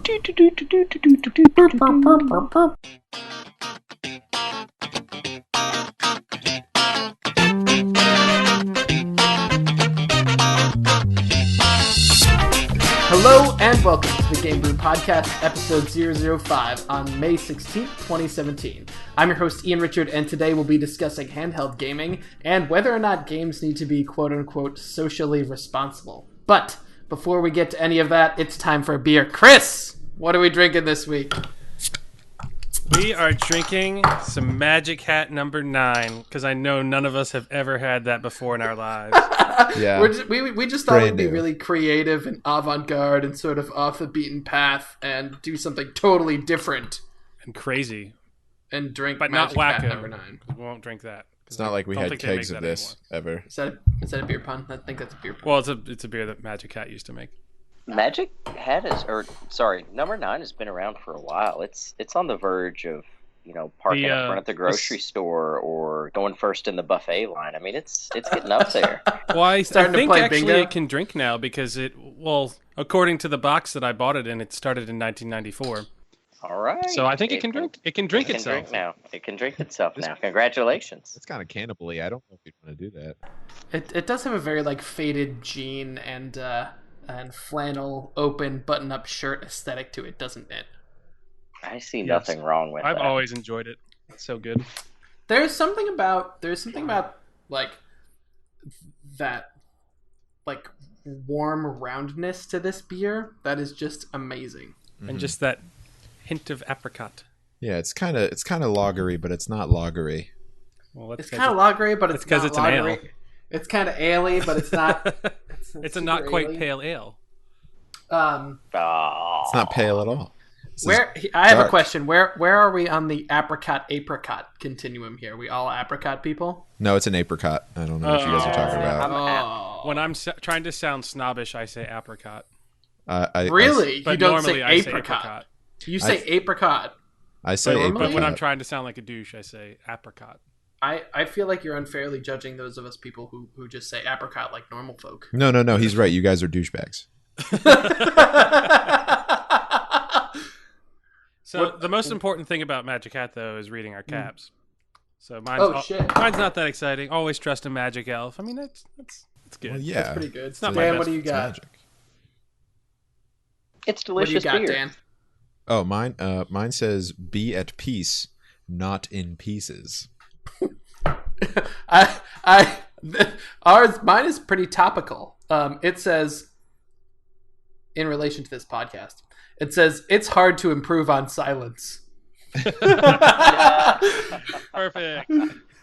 Hello and welcome to the Game Brew Podcast, episode 005 on May 16th, 2017. I'm your host, Ian Richard, and today we'll be discussing handheld gaming and whether or not games need to be quote-unquote socially responsible. But before we get to any of that, it's time for a beer. Chris, what are we drinking this week? We are drinking some Magic Hat number 9, because I know none of us have ever had that before in our lives. Yeah, we just thought we'd be really creative and avant-garde and sort of off the beaten path and do something totally different. And crazy. And drink but Magic not Hat wacko. number 9. We won't drink that. It's not like we had kegs of this anymore. ever. Is that a beer pun? I think that's a beer pun. Well, it's a beer that Magic Hat used to make. Magic Hat number 9 has been around for a while. It's on the verge of, parking up front at the grocery store or going first in the buffet line. I mean, it's getting up there. Well, I think actually bingo. it can drink now because according to the box that I bought it in, it started in 1994. All right. So I think it can drink. It can drink itself. Drink now. It can drink itself now. Congratulations. It's kind of cannibal-y. I don't know if we'd want to do that. It does have a very faded jean and flannel open button-up shirt aesthetic to it, doesn't it? I see nothing wrong with I've that. always enjoyed it. It's so good. There's something about that warm roundness to this beer that is just amazing. Mm-hmm. And just that hint of apricot. Yeah, it's kind of lagery, but it's not lagery. Well, it's kind of lagery, but it's not it's lagery. an ale. It's kind of ale-y, but it's not. It's a not quite pale ale. It's not pale at all. I have a question. Where are we on the apricot continuum here? We all apricot people? No, it's an apricot. I don't know what you guys are talking about. When I'm trying to sound snobbish, I say apricot. Really? But you don't normally say I say apricot. You say apricot. I say apricot. But when I'm trying to sound like a douche, I say apricot. I feel like you're unfairly judging those of us people who just say apricot like normal folk. No. He's right. You guys are douchebags. So the most important thing about Magic Hat, though, is reading our caps. So mine's not that exciting. Always trust a Magic Elf. I mean, that's good. Well, yeah, that's pretty good. It's not Dan, my what do you got? Magic. It's delicious What do you got, beer. Dan? Oh, mine says "Be at peace, not in pieces." Mine is pretty topical. It says, in relation to this podcast, it says it's hard to improve on silence. Perfect.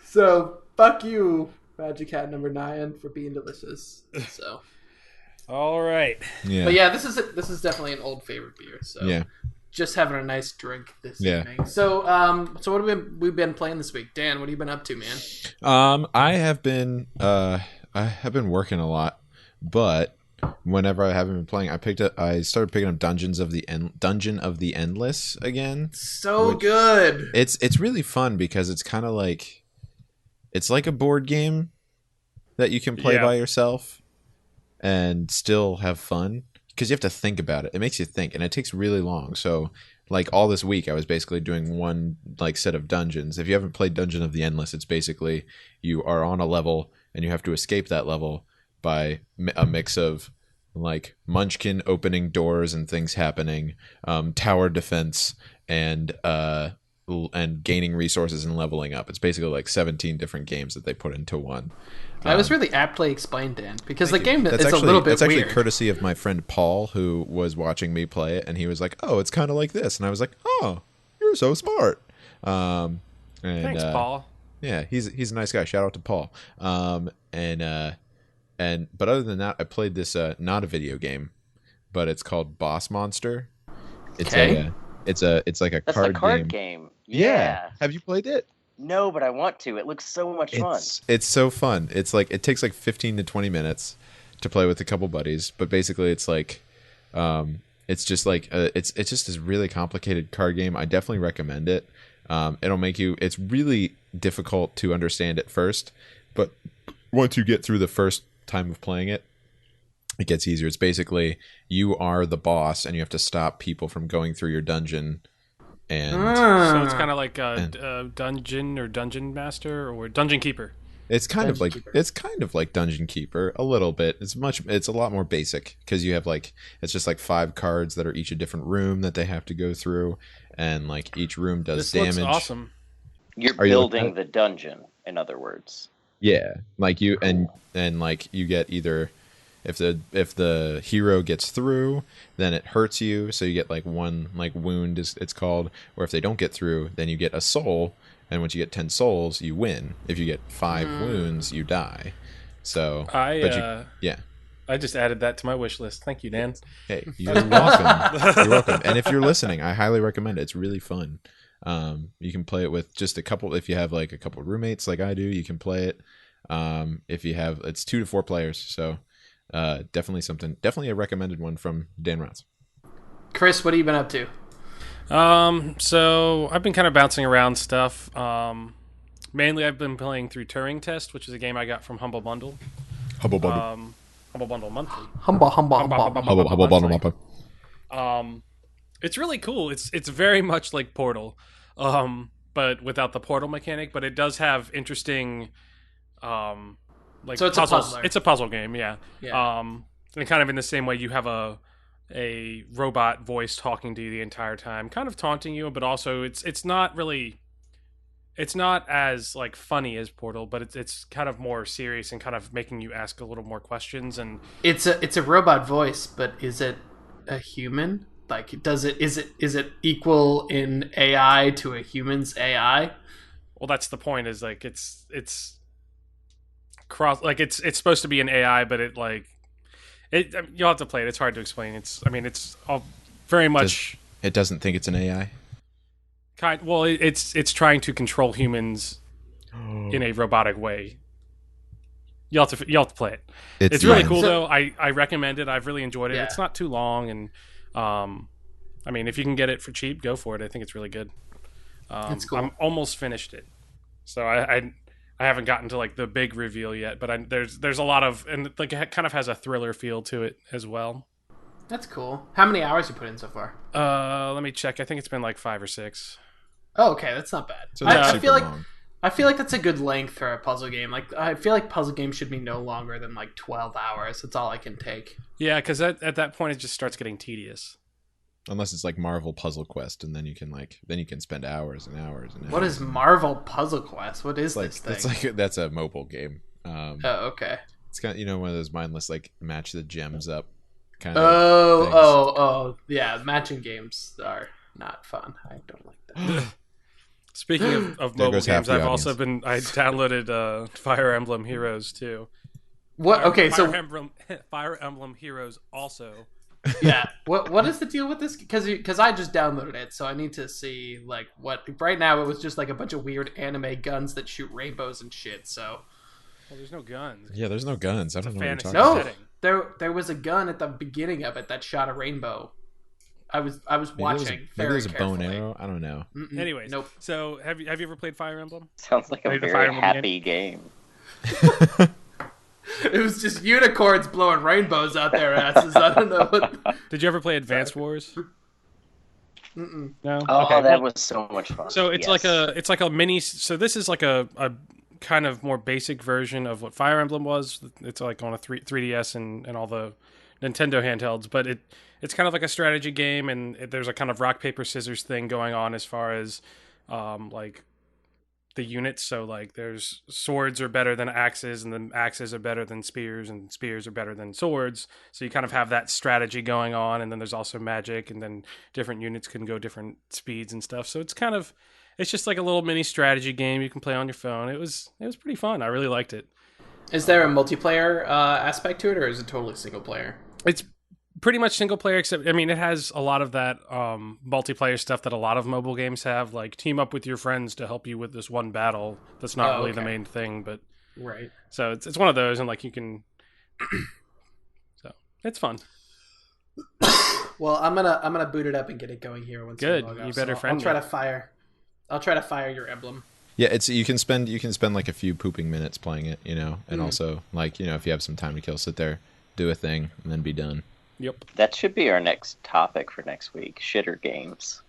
So fuck you, Magic Hat number 9, for being delicious. So, all right. Yeah, but yeah, this is definitely an old favorite beer. So yeah, just having a nice drink this evening. So what have we been playing this week? Dan, what have you been up to, man? I have been working a lot, but whenever I haven't been playing, I started picking up Dungeon of the Endless again. So good. It's really fun because it's kind of it's like a board game that you can play by yourself and still have fun because you have to think about it. It makes you think, and it takes really long. So all this week I was basically doing one set of dungeons. If you haven't played Dungeon of the Endless, it's basically you are on a level and you have to escape that level by a mix of Munchkin opening doors and things happening, tower defense, and gaining resources and leveling up. It's basically 17 different games that they put into one. That was really aptly explained, Dan, because the game is actually, a little bit that's actually weird. courtesy of my friend Paul, who was watching me play it, and he was like, "Oh, it's kind of like this," and I was like, "Oh, you're so smart." Thanks, Paul. Yeah, he's a nice guy. Shout out to Paul. But other than that, I played this not a video game, but it's called Boss Monster. It's like a card game. Yeah. Have you played it? No, but I want to. It looks so much fun. It's so fun. It's it takes 15 to 20 minutes to play with a couple buddies, but basically it's it's just it's just this really complicated card game. I definitely recommend it. It's really difficult to understand at first, but once you get through the first time of playing it, it gets easier. It's basically you are the boss and you have to stop people from going through your dungeon. And so it's kind of like a dungeon or dungeon master or dungeon keeper. It's kind of like Dungeon Keeper a little bit. It's a lot more basic because you have like it's just like 5 cards that are each a different room that they have to go through, and like each room does damage. Looks awesome. You're building the dungeon, in other words. Yeah, like you and like you get either if the hero gets through, then it hurts you, so you get like 1 like wound it's called, or if they don't get through, then you get a soul. And once you get 10 souls, you win. If you get 5 wounds, you die. So, I just added that to my wish list. Thank you, Dan. Hey, you're welcome. You're welcome. And if you're listening, I highly recommend it. It's really fun. You can play it with just a couple. If you have like a couple of roommates, like I do, you can play it. If you have, it's 2 to 4 players. So, definitely a recommended one from Dan Rotz. Chris, what have you been up to? So I've been kind of bouncing around stuff. Mainly I've been playing through Turing Test, which is a game I got from Humble Bundle. Humble Bundle. Humble Bundle Monthly. Humble Bundle Monthly. It's really cool. It's very much like Portal, but without the portal mechanic. But it does have interesting, like so it's puzzles. A it's a puzzle game, yeah. Yeah. And kind of in the same way you have a robot voice talking to you the entire time, kind of taunting you, but also it's not as like funny as Portal, but it's kind of more serious and kind of making you ask a little more questions. And it's a robot voice, but is it a human? Like, is it equal in AI to a human's AI? Well, that's the point. Is like it's cross, like it's supposed to be an AI, but it like. You'll have to play it. It's hard to explain. It's all very much. It doesn't think it's an AI. It's trying to control humans in a robotic way. You'll have to play it. It's really cool though. I recommend it. I've really enjoyed it. Yeah. It's not too long, and I mean, if you can get it for cheap, go for it. I think it's really good. It's cool. I'm almost finished it, so I haven't gotten to like the big reveal yet, but there's a lot of, and like it kind of has a thriller feel to it as well. That's cool. How many hours you put in so far? Let me check. I think it's been like 5 or 6. Oh, okay, that's not bad. So I feel like that's a good length for a puzzle game. Like I feel like puzzle games should be no longer than like 12 hours. That's all I can take. Yeah, because at that point it just starts getting tedious. Unless it's like Marvel Puzzle Quest, and then you can spend hours and hours and hours. What is Marvel Puzzle Quest? What is this thing? That's a mobile game. Oh, okay. It's kind of, one of those mindless like match the gems up kind of. Oh, yeah. Matching games are not fun. I don't like that. Speaking of mobile games, I downloaded Fire Emblem Heroes too. What? Okay, Fire Emblem Heroes also. Yeah. What is the deal with this? Because I just downloaded it, so I need to see like what. Right now, it was just like a bunch of weird anime guns that shoot rainbows and shit. So. Well, there's no guns. Yeah, there's no guns. I don't know what you're talking about. There was a gun at the beginning of it that shot a rainbow. I was watching. Maybe there's a bow and arrow. I don't know. Anyways, nope. So have you ever played Fire Emblem? Sounds like a very happy game. It was just unicorns blowing rainbows out their asses. I don't know. Did you ever play Advance Wars? Mm-mm. No. Oh, okay, that was so much fun. So it's like a mini. So this is like a kind of more basic version of what Fire Emblem was. It's like on a 3DS and all the Nintendo handhelds, but it's kind of like a strategy game, and there's a kind of rock paper scissors thing going on as far as like the units. So like there's swords are better than axes, and then axes are better than spears, and spears are better than swords. So you kind of have that strategy going on, and then there's also magic, and then different units can go different speeds and stuff. So it's just like a little mini strategy game you can play on your phone. It was pretty fun. I really liked it. Is there a multiplayer aspect to it, or is it totally single player? It's pretty much single player, except it has a lot of that multiplayer stuff that a lot of mobile games have, like team up with your friends to help you with this one battle. That's not really the main thing, but right. So it's one of those, and like you can. So it's fun. Well, I'm gonna boot it up and get it going here once good. We log You better off. friend. I'll try to fire your emblem. Yeah, you can spend like a few pooping minutes playing it, and also like if you have some time to kill, sit there do a thing, and then be done. Yep. That should be our next topic for next week. Shitter games.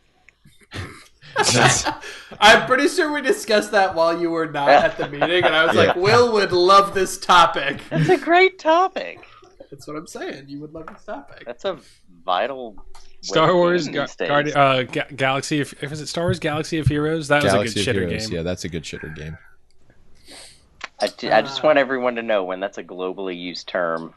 I'm pretty sure we discussed that while you were not at the meeting, and I was like, Will would love this topic. That's a great topic. That's what I'm saying. You would love this topic. That's a vital Star Wars Galaxy. Is it Star Wars Galaxy of Heroes? That Galaxy was a good shitter Heroes. game. Yeah, that's a good shitter game. I just want everyone to know when that's a globally used term.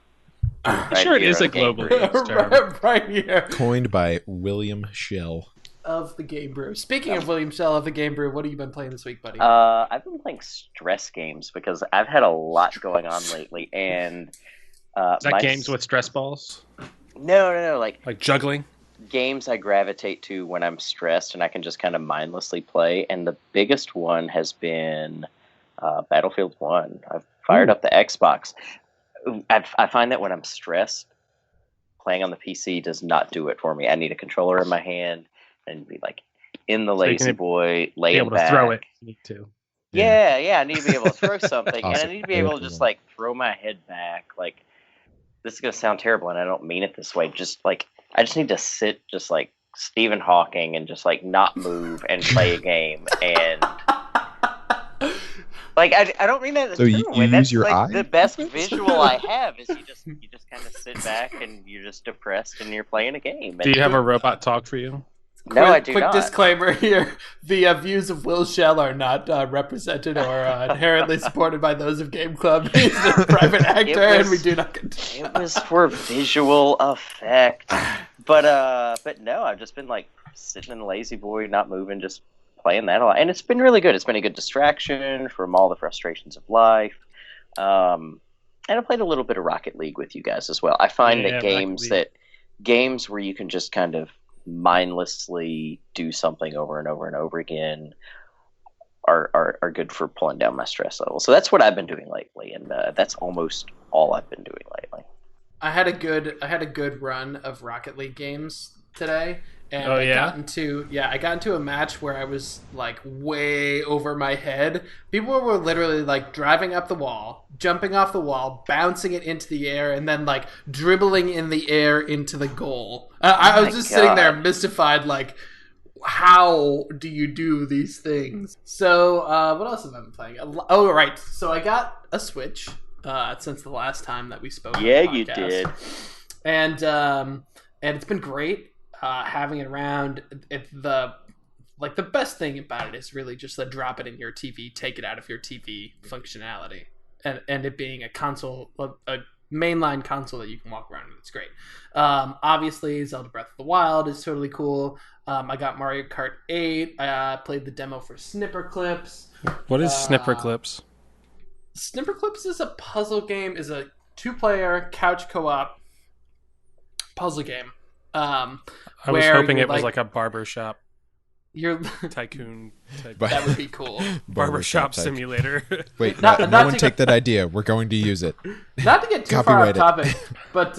I'm sure it is a globally used term. Right here. Coined by William Schell. Of the Game Brew. Speaking of William Schell of the Game Brew, what have you been playing this week, buddy? I've been playing stress games because I've had a lot going on lately, and is that games with stress balls? No, like juggling. Games I gravitate to when I'm stressed, and I can just kind of mindlessly play. And the biggest one has been Battlefield 1. I've fired up the Xbox. I find that when I'm stressed, playing on the PC does not do it for me. I need a controller in my hand and be like in the lazy boy, laying able back. To throw it. You need to. Yeah. I need to be able to throw something, Awesome. and I need to be able to just like throw my head back. Like, this is gonna sound terrible, and I don't mean it this way. Just like I just need to sit, just like Stephen Hawking, and just like not move and play a game. And like I don't mean that as So you way. That's use your like eye? the best visual I have is you just kind of sit back and you're just depressed and you're playing a game. Do you have a robot talk for you? No, I do quick not. Disclaimer here. The views of Will Schell are not represented or inherently supported by those of Game Club. He's a private actor, and we do not It was for visual effect. But no, I've just been like sitting in the lazy boy, not moving, just playing that a lot. And it's been really good. It's been a good distraction from all the frustrations of life. And I played a little bit of Rocket League with you guys as well. I find that games where you can just kind of mindlessly do something over and over and over again are good for pulling down my stress level. So that's what I've been doing lately, and that's almost all I've been doing lately. I had a good run of Rocket League games today, and I got into a match where I was like way over my head. People were literally like driving up the wall, jumping off the wall, bouncing it into the air, and then like dribbling in the air into the goal. I was just sitting there mystified, like, how do you do these things? So what else have I been playing? Oh, right. So I got a Switch since the last time that we spoke. Yeah, you did. And it's been great. Having it around, the best thing about it is really just to drop it in your TV, take it out of your TV functionality, and it being a console, a mainline console that you can walk around with. It's great. Obviously, Zelda Breath of the Wild is totally cool. I got Mario Kart 8. I played the demo for Snipper Clips. What is Snipper Clips? Snipper Clips is a puzzle game. Is a 2-player couch co-op puzzle game. I was hoping it was like a barbershop tycoon type. That would be cool. Barbershop simulator. Wait, no one take that idea. We're going to use it. Not to get too far off topic, but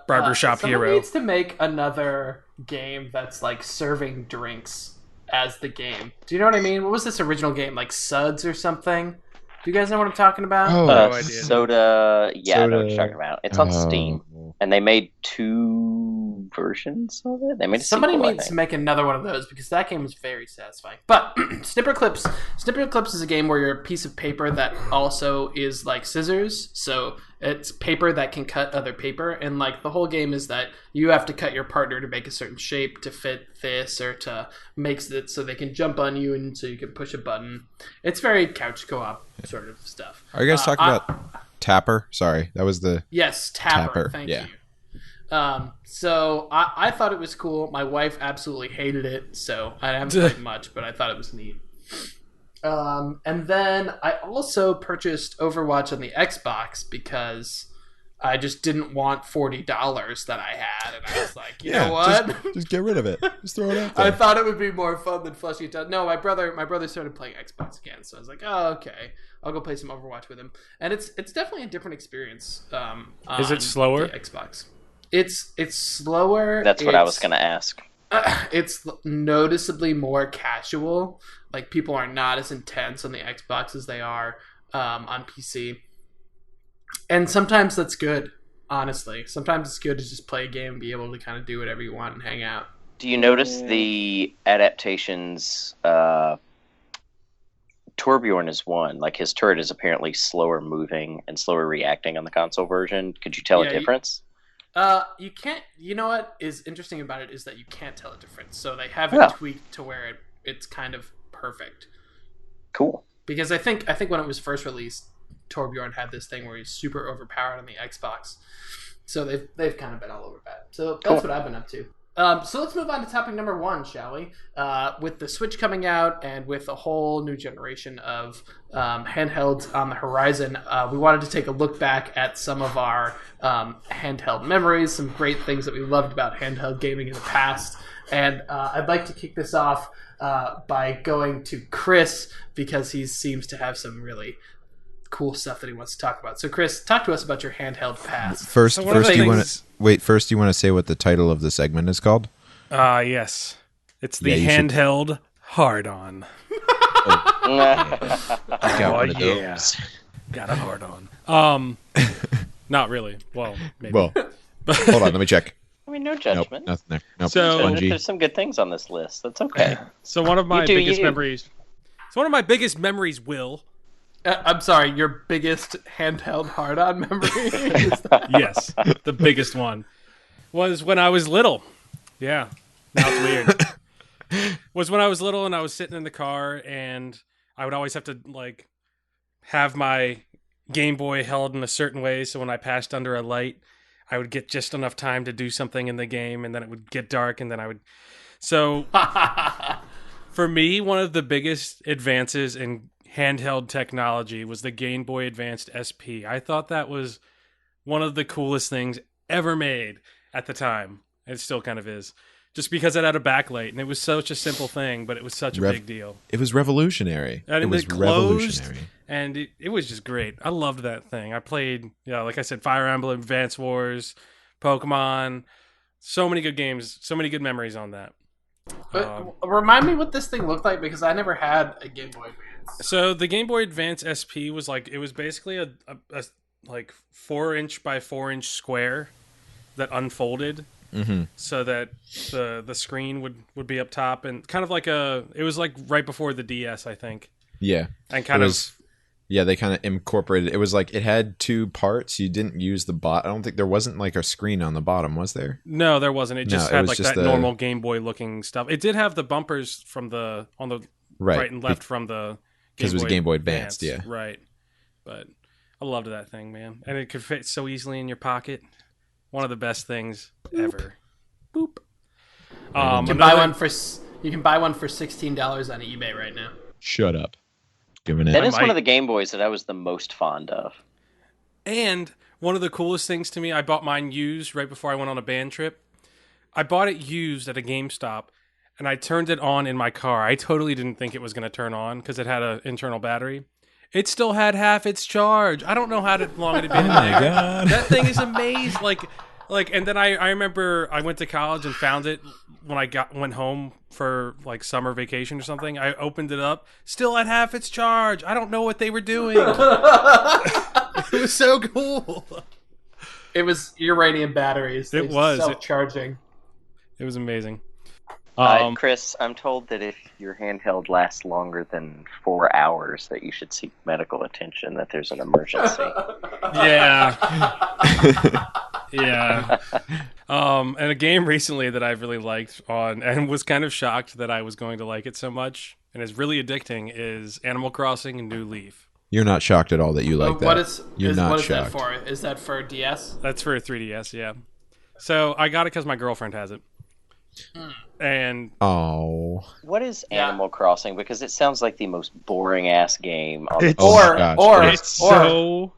Barbershop someone hero needs to make another game that's like serving drinks as the game. Do you know what I mean? What was this original game? Like Suds or something? Do you guys know what I'm talking about? Oh, no idea. Soda. Yeah, I know what you're talking about. It's on Steam, and they made 2 versions of it. They made Somebody needs to make another one of those because that game was very satisfying. But Snipper Clips is a game where you're a piece of paper that also is like scissors. So it's paper that can cut other paper, and like the whole game is that you have to cut your partner to make a certain shape to fit this, or to make it so they can jump on you and so you can push a button. It's very couch co-op sort of stuff. Are you guys talking about Tapper? Sorry, that was the Tapper. Thank you. So I thought it was cool. My wife absolutely hated it, so I haven't played much, but I thought it was neat. And then I also purchased Overwatch on the Xbox because I just didn't want $40 that I had, and I was like, you know what? Just get rid of it. Just throw it out there. I thought it would be more fun than fleshing it out. No, my brother started playing Xbox again, so I was like, oh, okay, I'll go play some Overwatch with him, and it's definitely a different experience. Is it slower? The Xbox. It's slower. That's what I was going to ask. It's noticeably more casual. Like, people are not as intense on the Xbox as they are on PC. And sometimes that's good. honestly. Sometimes it's good to just play a game and be able to kind of do whatever you want and hang out. Do you notice the adaptations? Torbjorn is one. Like, his turret is apparently slower moving and slower reacting on the console version. Could you tell a difference? You can't. You know what is interesting about it is that you can't tell a difference. So they have it tweaked to where it's kind of perfect. Cool. Because I think when it was first released, Torbjorn had this thing where he's super overpowered on the Xbox. So they've kind of been all over that. So that's what I've been up to. So let's move on to topic number 1, shall we? With the Switch coming out and with a whole new generation of handhelds on the horizon, we wanted to take a look back at some of our handheld memories, some great things that we loved about handheld gaming in the past. And I'd like to kick this off by going to Chris, because he seems to have some really cool stuff that he wants to talk about. So Chris, talk to us about your handheld past. First you want to say what the title of the segment is called? Yes. It's the Handheld Hard-On. Got a hard-on. Not really. Well, maybe. Well, hold on, let me check. I mean, no judgment. Nope, nothing there. Nope. So there's some good things on this list. That's okay. So one of my biggest memories, Will. I'm sorry, your biggest handheld hard-on memory? Yes, the biggest one was when I was little. Yeah, now it's weird. Was when I was little and I was sitting in the car and I would always have to like have my Game Boy held in a certain way so when I passed under a light, I would get just enough time to do something in the game and then it would get dark and then I would... So, for me, one of the biggest advances in handheld technology was the Game Boy Advanced SP. I thought that was one of the coolest things ever made at the time. It still kind of is. Just because it had a backlight, and it was such a simple thing, but it was such a big deal. It was revolutionary. And it was revolutionary. And it was just great. I loved that thing. I played, like I said, Fire Emblem, Advance Wars, Pokemon. So many good games, so many good memories on that. But remind me what this thing looked like, because I never had a Game Boy Advance. So the Game Boy Advance SP was like, it was basically a like 4-inch by 4-inch square that unfolded. Mm-hmm. So that the screen would be up top and kind of like it was like right before the DS, I think. Yeah. And they kind of incorporated. It was like it had 2 parts. You didn't use the I don't think there wasn't like a screen on the bottom, was there? No, there wasn't. It just had like that normal Game Boy looking stuff. It did have the bumpers on the right and left from the because it was a Game Boy Advanced, yeah. Right. But I loved that thing, man. And it could fit so easily in your pocket. One of the best things ever. Boop. You can buy one for $16 on eBay right now. Shut up. That is one of the Game Boys that I was the most fond of. And one of the coolest things to me, I bought mine used right before I went on a band trip. I bought it used at a GameStop, and I turned it on in my car. I totally didn't think it was going to turn on because it had an internal battery. It still had half its charge. I don't know how long it had been in there. Oh my God. That thing is amazing. And then I remember I went to college and found it when I went home for like summer vacation or something. I opened it up, still at half its charge. I don't know what they were doing. It was so cool. It was uranium batteries. It was self-charging. It was amazing. Chris, I'm told that if your handheld lasts longer than 4 hours, that you should seek medical attention, that there's an emergency. Yeah. Yeah. And a game recently that I've really liked and was kind of shocked that I was going to like it so much, and is really addicting, is Animal Crossing New Leaf. You're not shocked at all that you like that. What is that shocked. for? Is that for DS? That's for 3DS, yeah. So I got it because my girlfriend has it. And what is Animal Crossing? Because it sounds like the most boring ass game. It's so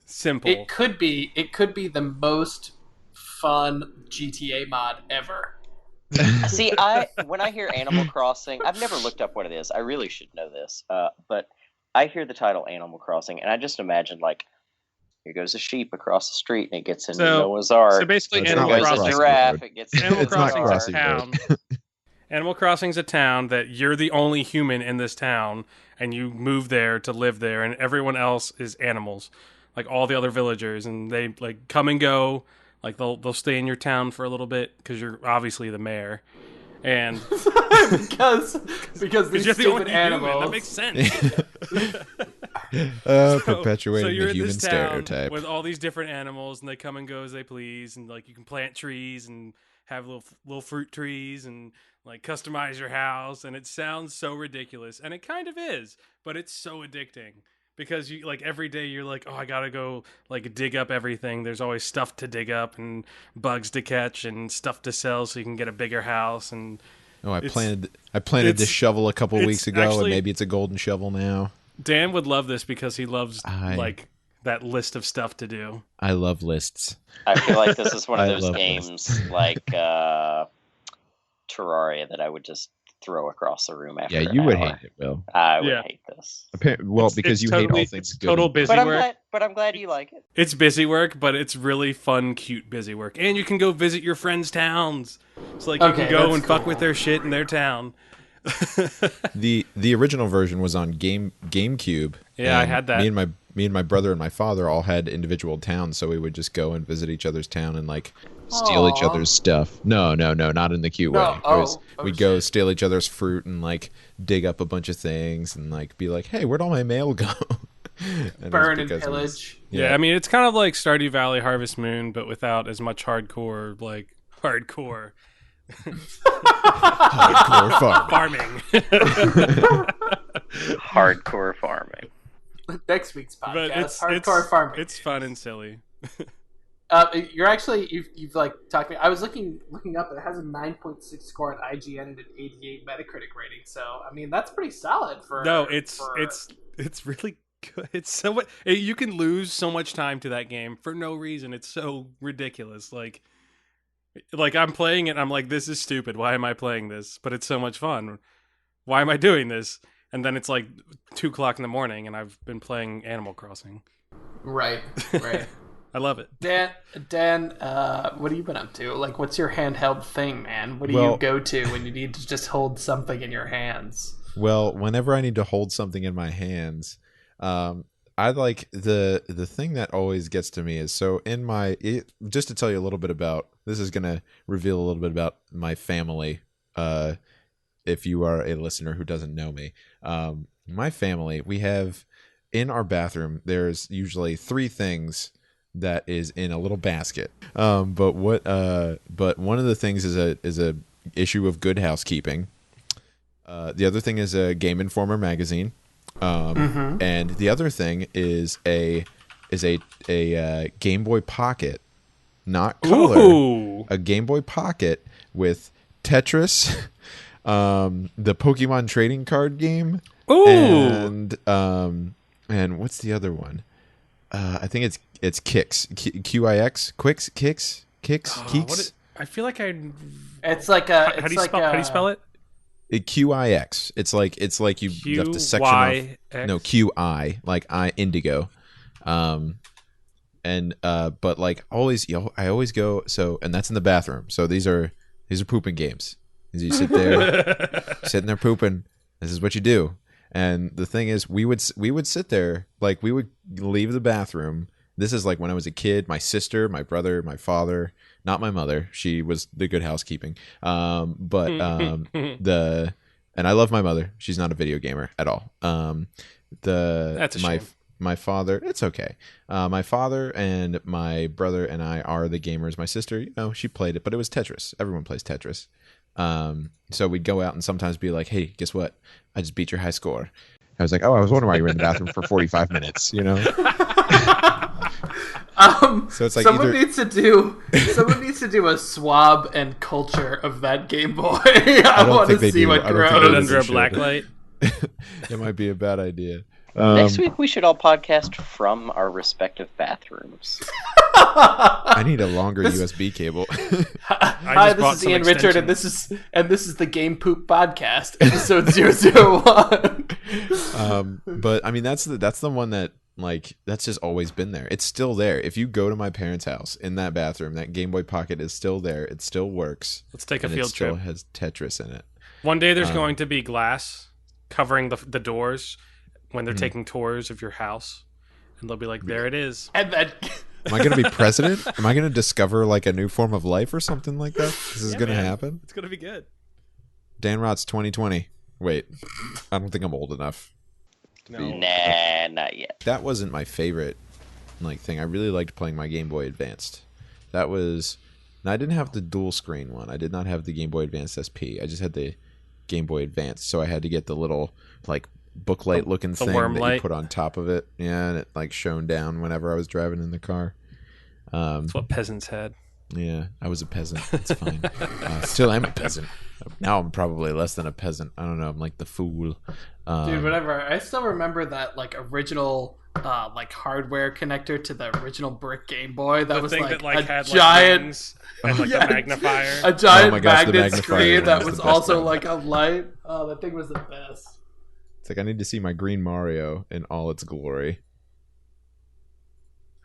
simple. It could be the most fun GTA mod ever. See, when I hear Animal Crossing, I've never looked up what it is. I really should know this, but I hear the title Animal Crossing, and I just imagine like, here goes a sheep across the street, and it gets into Noah's Ark. So basically, Animal Crossing. Animal Crossing's a town. Animal Crossing's a town that you're the only human in this town, and you move there to live there, and everyone else is animals. like all the other villagers, and they like come and go. Like they'll stay in your town for a little bit because you're obviously the mayor, and because these you're the only stupid animals. human. That makes sense. Perpetuating you're the human in this town stereotype with all these different animals, and they come and go as they please, and like you can plant trees and have little fruit trees and like customize your house, and it sounds so ridiculous, and it kind of is, but it's so addicting because you like every day you're like, oh, I gotta go like dig up everything. There's always stuff to dig up and bugs to catch and stuff to sell so you can get a bigger house. And I planted this shovel a couple weeks ago, actually, and maybe it's a golden shovel now. Dan would love this because he loves like that list of stuff to do. I love lists. I feel like this is one of those games like Terraria that I would just throw across the room after. Yeah, you would hate it, Will. I would hate this. Well, because you hate all things good. Total busy work. But I'm glad you like it. It's busy work, but it's really fun, cute busy work. And you can go visit your friends' towns. It's like you can go and fuck with their shit in their town. The original version was on GameCube. Yeah, I had that. Me and my brother and my father all had individual towns, so we would just go and visit each other's town and like steal each other's stuff. No, not in the cute way. We'd go steal each other's fruit and like dig up a bunch of things and like be like, hey, where'd all my mail go? And burn and pillage. Yeah, I mean it's kind of like Stardew Valley Harvest Moon, but without as much hardcore hardcore farming. Hardcore farming. Next week's podcast, but hardcore farming. It's fun and silly. You're actually you've like talked to me. I was looking up. It has a 9.6 score on IGN and an 88 Metacritic rating. So I mean that's pretty solid for. No, it's really good. It's so you can lose so much time to that game for no reason. It's so ridiculous. Like I'm playing it. And I'm like, this is stupid. Why am I playing this? But it's so much fun. Why am I doing this? And then it's like 2:00 in the morning, and I've been playing Animal Crossing. Right. I love it. Dan, what have you been up to? Like, what's your handheld thing, man? What do you go to when you need to just hold something in your hands? Well, whenever I need to hold something in my hands, I like the thing that always gets to me is just to tell you a little bit about, this is going to reveal a little bit about my family. If you are a listener who doesn't know me, my family, we have in our bathroom, there's usually 3 things that is in a little basket. But one of the things is a issue of Good Housekeeping. The other thing is a Game Informer magazine. And the other thing is a Game Boy Pocket, not color. Ooh. A Game Boy Pocket with Tetris, the Pokemon trading card game. Ooh. And what's the other one? I think it's Kix. Kix. I feel like It's like a. How do you spell it? QIX. It's like you have to section off. No, QI, like indigo. But like always, I always go. So, and that's in the bathroom. So these are pooping games. You sit there, sitting there pooping. This is what you do. And the thing is, we would sit there, like we would leave the bathroom. This is like when I was a kid. My sister, my brother, my father, not my mother. She was the Good Housekeeping. And I love my mother. She's not a video gamer at all. That's a shame. My father, it's okay. My father and my brother and I are the gamers. My sister, she played it, but it was Tetris. Everyone plays Tetris. So we'd go out and sometimes be like, hey, guess what? I just beat your high score. I was like, oh, I was wondering why you were in the bathroom for 45 minutes, So it's like someone needs to do a swab and culture of that Game Boy. I want to see what grows. Put it under a black light. It might be a bad idea. Next week we should all podcast from our respective bathrooms. I need a longer USB cable. Hi, this is Ian Richard, and this is the Game Poop Podcast, episode 001. But I mean, that's the one that that's just always been there. It's still there. If you go to my parents' house in that bathroom, that Game Boy Pocket is still there. It still works. Let's take a field trip. It still has Tetris in it. One day there's going to be glass covering the doors when they're taking tours of your house. and they'll be like, "There it is." And then Am I going to be president? Am I going to discover like a new form of life or something like that? This is going to happen. It's going to be good. Dan Roth's 2020. Wait, I don't think I'm old enough. No. Nah, not yet. That wasn't my favorite thing. I really liked playing my Game Boy Advanced. That was. And I didn't have the dual screen one. I did not have the Game Boy Advance SP. I just had the Game Boy Advance, so I had to get the little like booklight looking thing that you put on top of it. Yeah, and it like shone down whenever I was driving in the car. That's what peasants had. Yeah, I was a peasant. It's fine. Still am a peasant. Now I'm probably less than a peasant. I don't know. I'm like the fool. Dude, whatever. I still remember that like original like hardware connector to the original brick Game Boy. That was like a had, giant and like the magnifier. A giant Oh my gosh, the magnet magnifier screen one that was was the best also one. like a light. Oh, that thing was the best. It's like I need to see my green Mario in all its glory.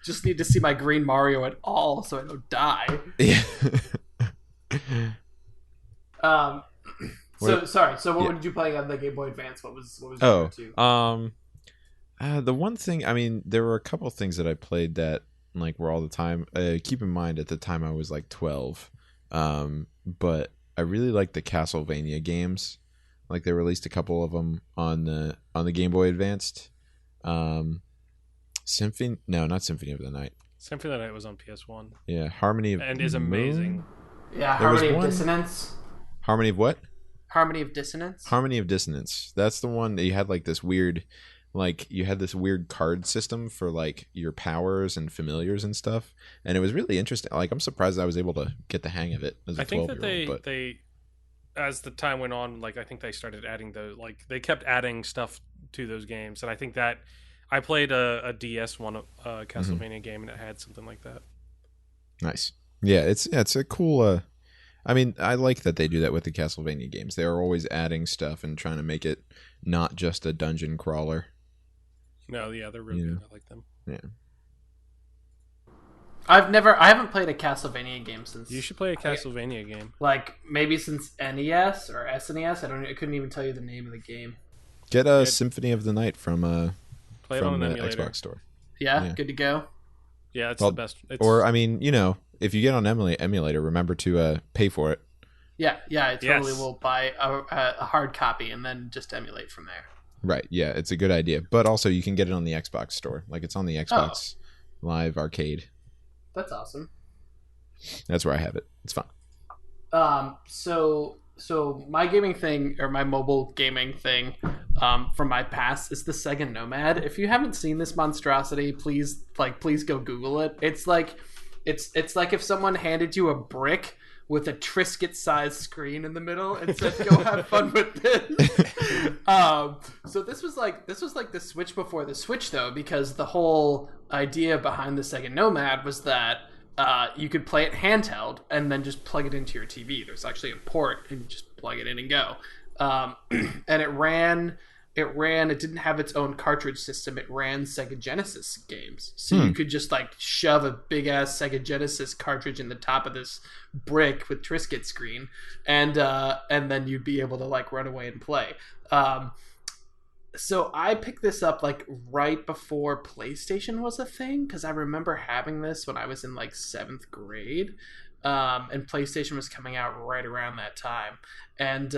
Just need to see my green Mario at all so I don't die. Yeah. So what Yeah. did you play on the Game Boy Advance? What was your go-to? The one thing, I mean, there were a couple things that I played that like were all the time. Keep in mind, at the time I was like 12, but I really liked the Castlevania games. Like they released a couple of them on the Game Boy Advanced. Symphony? No, not Symphony of the Night. Symphony of the Night was on PS1. Yeah, Harmony of And is amazing. Yeah, There was Harmony of one- Dissonance. Harmony of what? Harmony of Dissonance. Harmony of Dissonance. That's the one that you had like this weird, like you had this weird card system for like your powers and familiars and stuff, and it was really interesting. Like I'm surprised I was able to get the hang of it as a 12-year-old. I think that but they, as the time went on, like I think they started adding those. Like they kept adding stuff to those games, and I think that I played a DS one, Castlevania game, and it had something like that. Nice. Yeah, it's a cool. I mean, I like that they do that with the Castlevania games. They are always adding stuff and trying to make it not just a dungeon crawler. No, yeah, they're really good. I like them. Yeah. I haven't played a Castlevania game since. You should play a Castlevania game. Like maybe since NES or SNES. I couldn't even tell you the name of the game. Get a Symphony of the Night from Play it on the an emulator. Xbox store. Yeah, good to go. Yeah, it's Well, the best. Or I mean, if you get on emulator, remember to pay for it. Yeah, I totally Yes. will buy a hard copy and then just emulate from there. Right. Yeah, it's a good idea. But also, you can get it on the Xbox store. Like it's on the Xbox Live Arcade. That's awesome. That's where I have it. It's fun. So my gaming thing, or my mobile gaming thing, from my past is the Sega Nomad. If you haven't seen this monstrosity, please go Google it. It's like if someone handed you a brick with a Triscuit-sized screen in the middle and said, "Go have fun with this." So this was like the Switch before the Switch, though, because the whole idea behind the Sega Nomad was that you could play it handheld and then just plug it into your TV. There's actually a port, and you just plug it in and go. And it ran. It didn't have its own cartridge system. It ran Sega Genesis games, so you could just like shove a big ass Sega Genesis cartridge in the top of this brick with Triscuit screen, and then you'd be able to like run away and play. So I picked this up like right before PlayStation was a thing, because I remember having this when I was in like 7th grade, and PlayStation was coming out right around that time, and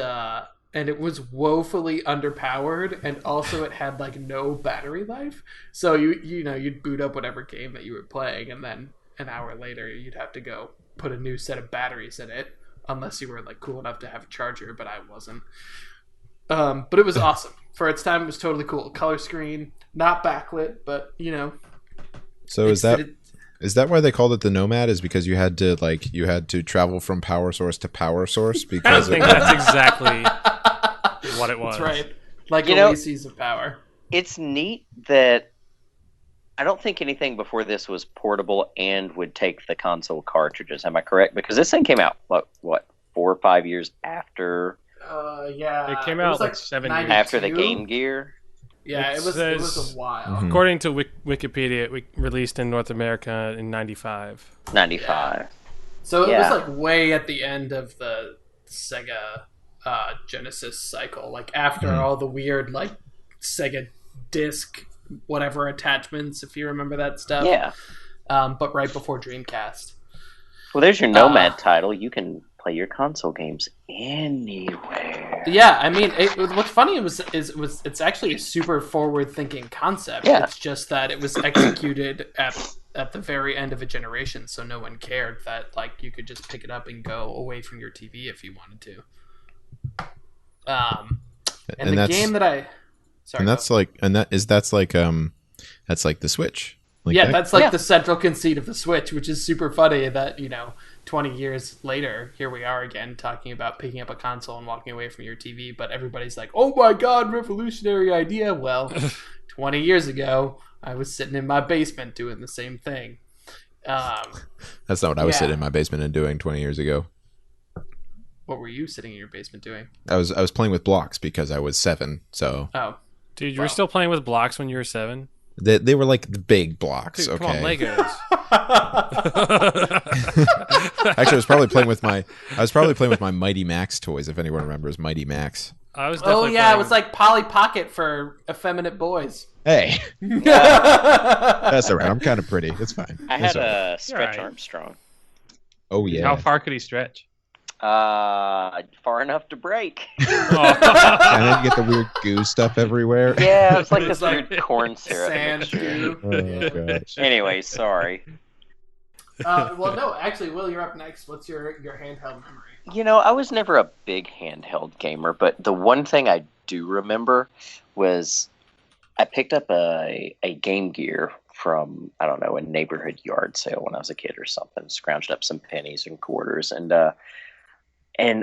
it was woefully underpowered, and also it had like no battery life. So you'd boot up whatever game that you were playing, and then an hour later you'd have to go put a new set of batteries in it, unless you were like cool enough to have a charger, but I wasn't. But it was awesome. For its time, it was totally cool. Color screen, not backlit, but So is that why they called it the Nomad? Is because you had to travel from power source to power source? I Because think that's exactly what it was. That's right. Like Oases of Power. It's neat that I don't think anything before this was portable and would take the console cartridges. Am I correct? Because this thing came out, what 4 or 5 years after? Yeah. It came out was like 7 years After the 92? Game Gear? Yeah, It it was says- a while. Mhm. According to Wikipedia, it released in North America in 95. 95. So it Yeah. was like way at the end of the Sega Genesis cycle, like after all the weird like Sega disc whatever attachments, if you remember that stuff. Yeah. But right before Dreamcast. Well, there's your Nomad title. You can play your console games anywhere. Yeah, I mean, what's funny is it's actually a super forward-thinking concept. Yeah. It's just that it was executed at the very end of a generation, so no one cared that like you could just pick it up and go away from your TV if you wanted to. And the game that I sorry, and that's like that's like the Switch. Like yeah, that's like the central conceit of the Switch, which is super funny that, 20 years later, here we are again talking about picking up a console and walking away from your TV, but everybody's like, oh my god, revolutionary idea. Well, 20 years ago, I was sitting in my basement doing the same thing. That's not what I was sitting in my basement and doing 20 years ago. What were you sitting in your basement doing? I was playing with blocks because I was 7, so... Oh. Dude, you were still playing with blocks when you were 7? They were like the big blocks. Dude, okay. Come on, Legos. Actually, I was probably playing with my Mighty Max toys. If anyone remembers Mighty Max. I was definitely it was like Polly Pocket for effeminate boys. Hey, that's all right. I'm kind of pretty. It's fine. I had a Stretch Armstrong. Oh yeah. How far could he stretch? Far enough to break. And then you get the weird goo stuff everywhere. Yeah, it's like this weird corn syrup Sand mixture. Oh gosh. Anyway, sorry. Well, no, actually, Will, you're up next. What's your handheld memory? I was never a big handheld gamer, but the one thing I do remember was I picked up a Game Gear from, I don't know, a neighborhood yard sale when I was a kid or something. Scrounged up some pennies and quarters, and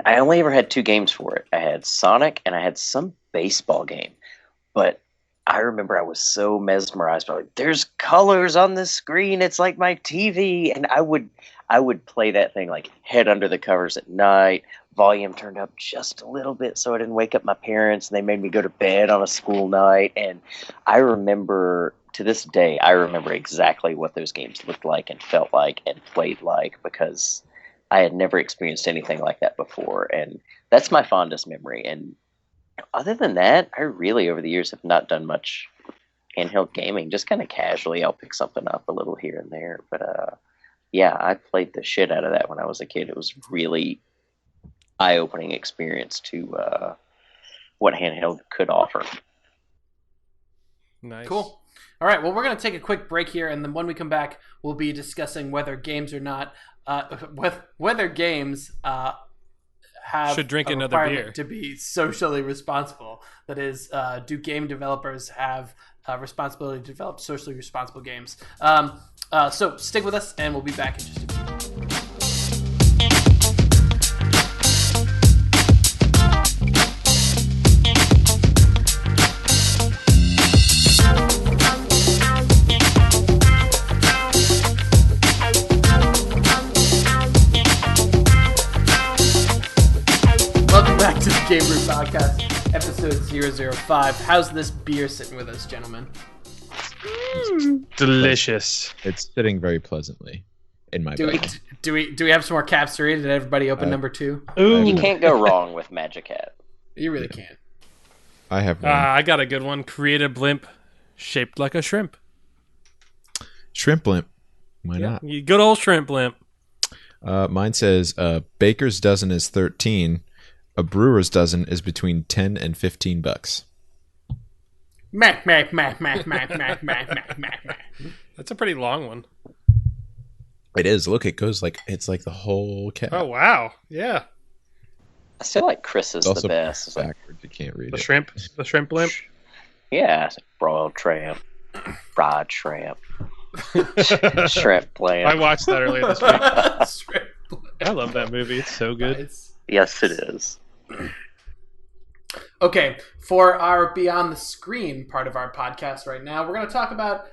I only ever had 2 games for it. I had Sonic and I had some baseball game. But I remember I was so mesmerized by there's colors on the screen. It's like my TV. And I would play that thing like head under the covers at night, volume turned up just a little bit so I didn't wake up my parents, and they made me go to bed on a school night. And I remember, to this day, exactly what those games looked like and felt like and played like, because I had never experienced anything like that before, and that's my fondest memory. And other than that, I really, over the years, have not done much handheld gaming. Just kind of casually, I'll pick something up a little here and there. But yeah, I played the shit out of that when I was a kid. It was really eye-opening experience to what handheld could offer. Nice. Cool. All right, well, we're going to take a quick break here, and then when we come back, we'll be discussing whether games or not, whether games have should drink a another requirement beer to be socially responsible. That is, do game developers have a responsibility to develop socially responsible games? So stick with us, and we'll be back in just a few. Back to the Game Brew Podcast, episode 005. How's this beer sitting with us, gentlemen? Delicious. It's sitting very pleasantly in my belly. Do we have some more caps to read? Did everybody open number 2? Ooh. You can't go wrong with Magic Hat. You really can't. I have one. I got a good one. Create a blimp shaped like a shrimp. Shrimp blimp. Why not? Good old shrimp blimp. Mine says baker's dozen is 13. A brewer's dozen is between 10 and 15 bucks. Mac. That's a pretty long one. It is. Look, it goes like, it's like the whole cat. Oh, wow. Yeah. I still like Chris is the best. It's backwards. You can't read the it. The shrimp blimp? Yeah. It's like broiled shrimp, fried shrimp, shrimp blimp. I watched that earlier this week. Shrimp blimp. I love that movie. It's so good. Yes, it is. Okay, for our Beyond the Screen part of our podcast right now, we're going to talk about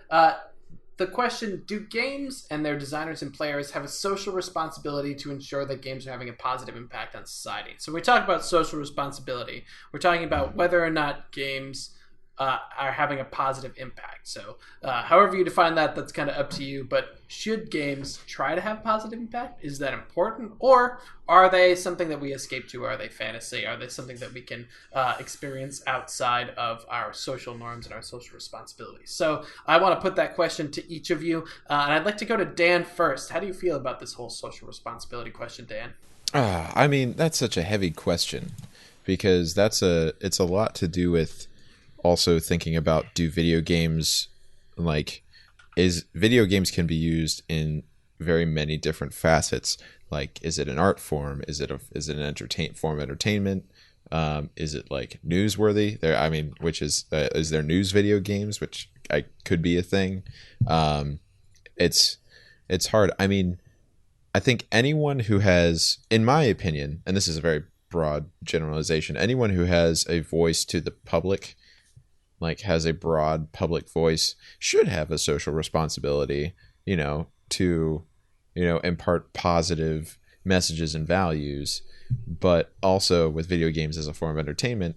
the question, do games and their designers and players have a social responsibility to ensure that games are having a positive impact on society? So when we talk about social responsibility, we're talking about whether or not games are having a positive impact. So however you define that, that's kind of up to you. But should games try to have a positive impact? Is that important? Or are they something that we escape to? Are they fantasy? Are they something that we can experience outside of our social norms and our social responsibilities? So I want to put that question to each of you. And I'd like to go to Dan first. How do you feel about this whole social responsibility question, Dan? I mean, that's such a heavy question because it's a lot to do with also thinking about, do video games video games can be used in very many different facets. Like, is it an art form? Is it an form of entertainment? Is it like newsworthy? Is there news video games, which could be a thing? It's hard. I mean, I think anyone who has, in my opinion, and this is a very broad generalization, anyone who has a voice to the public, like has a broad public voice, should have a social responsibility, to, impart positive messages and values. But also with video games as a form of entertainment,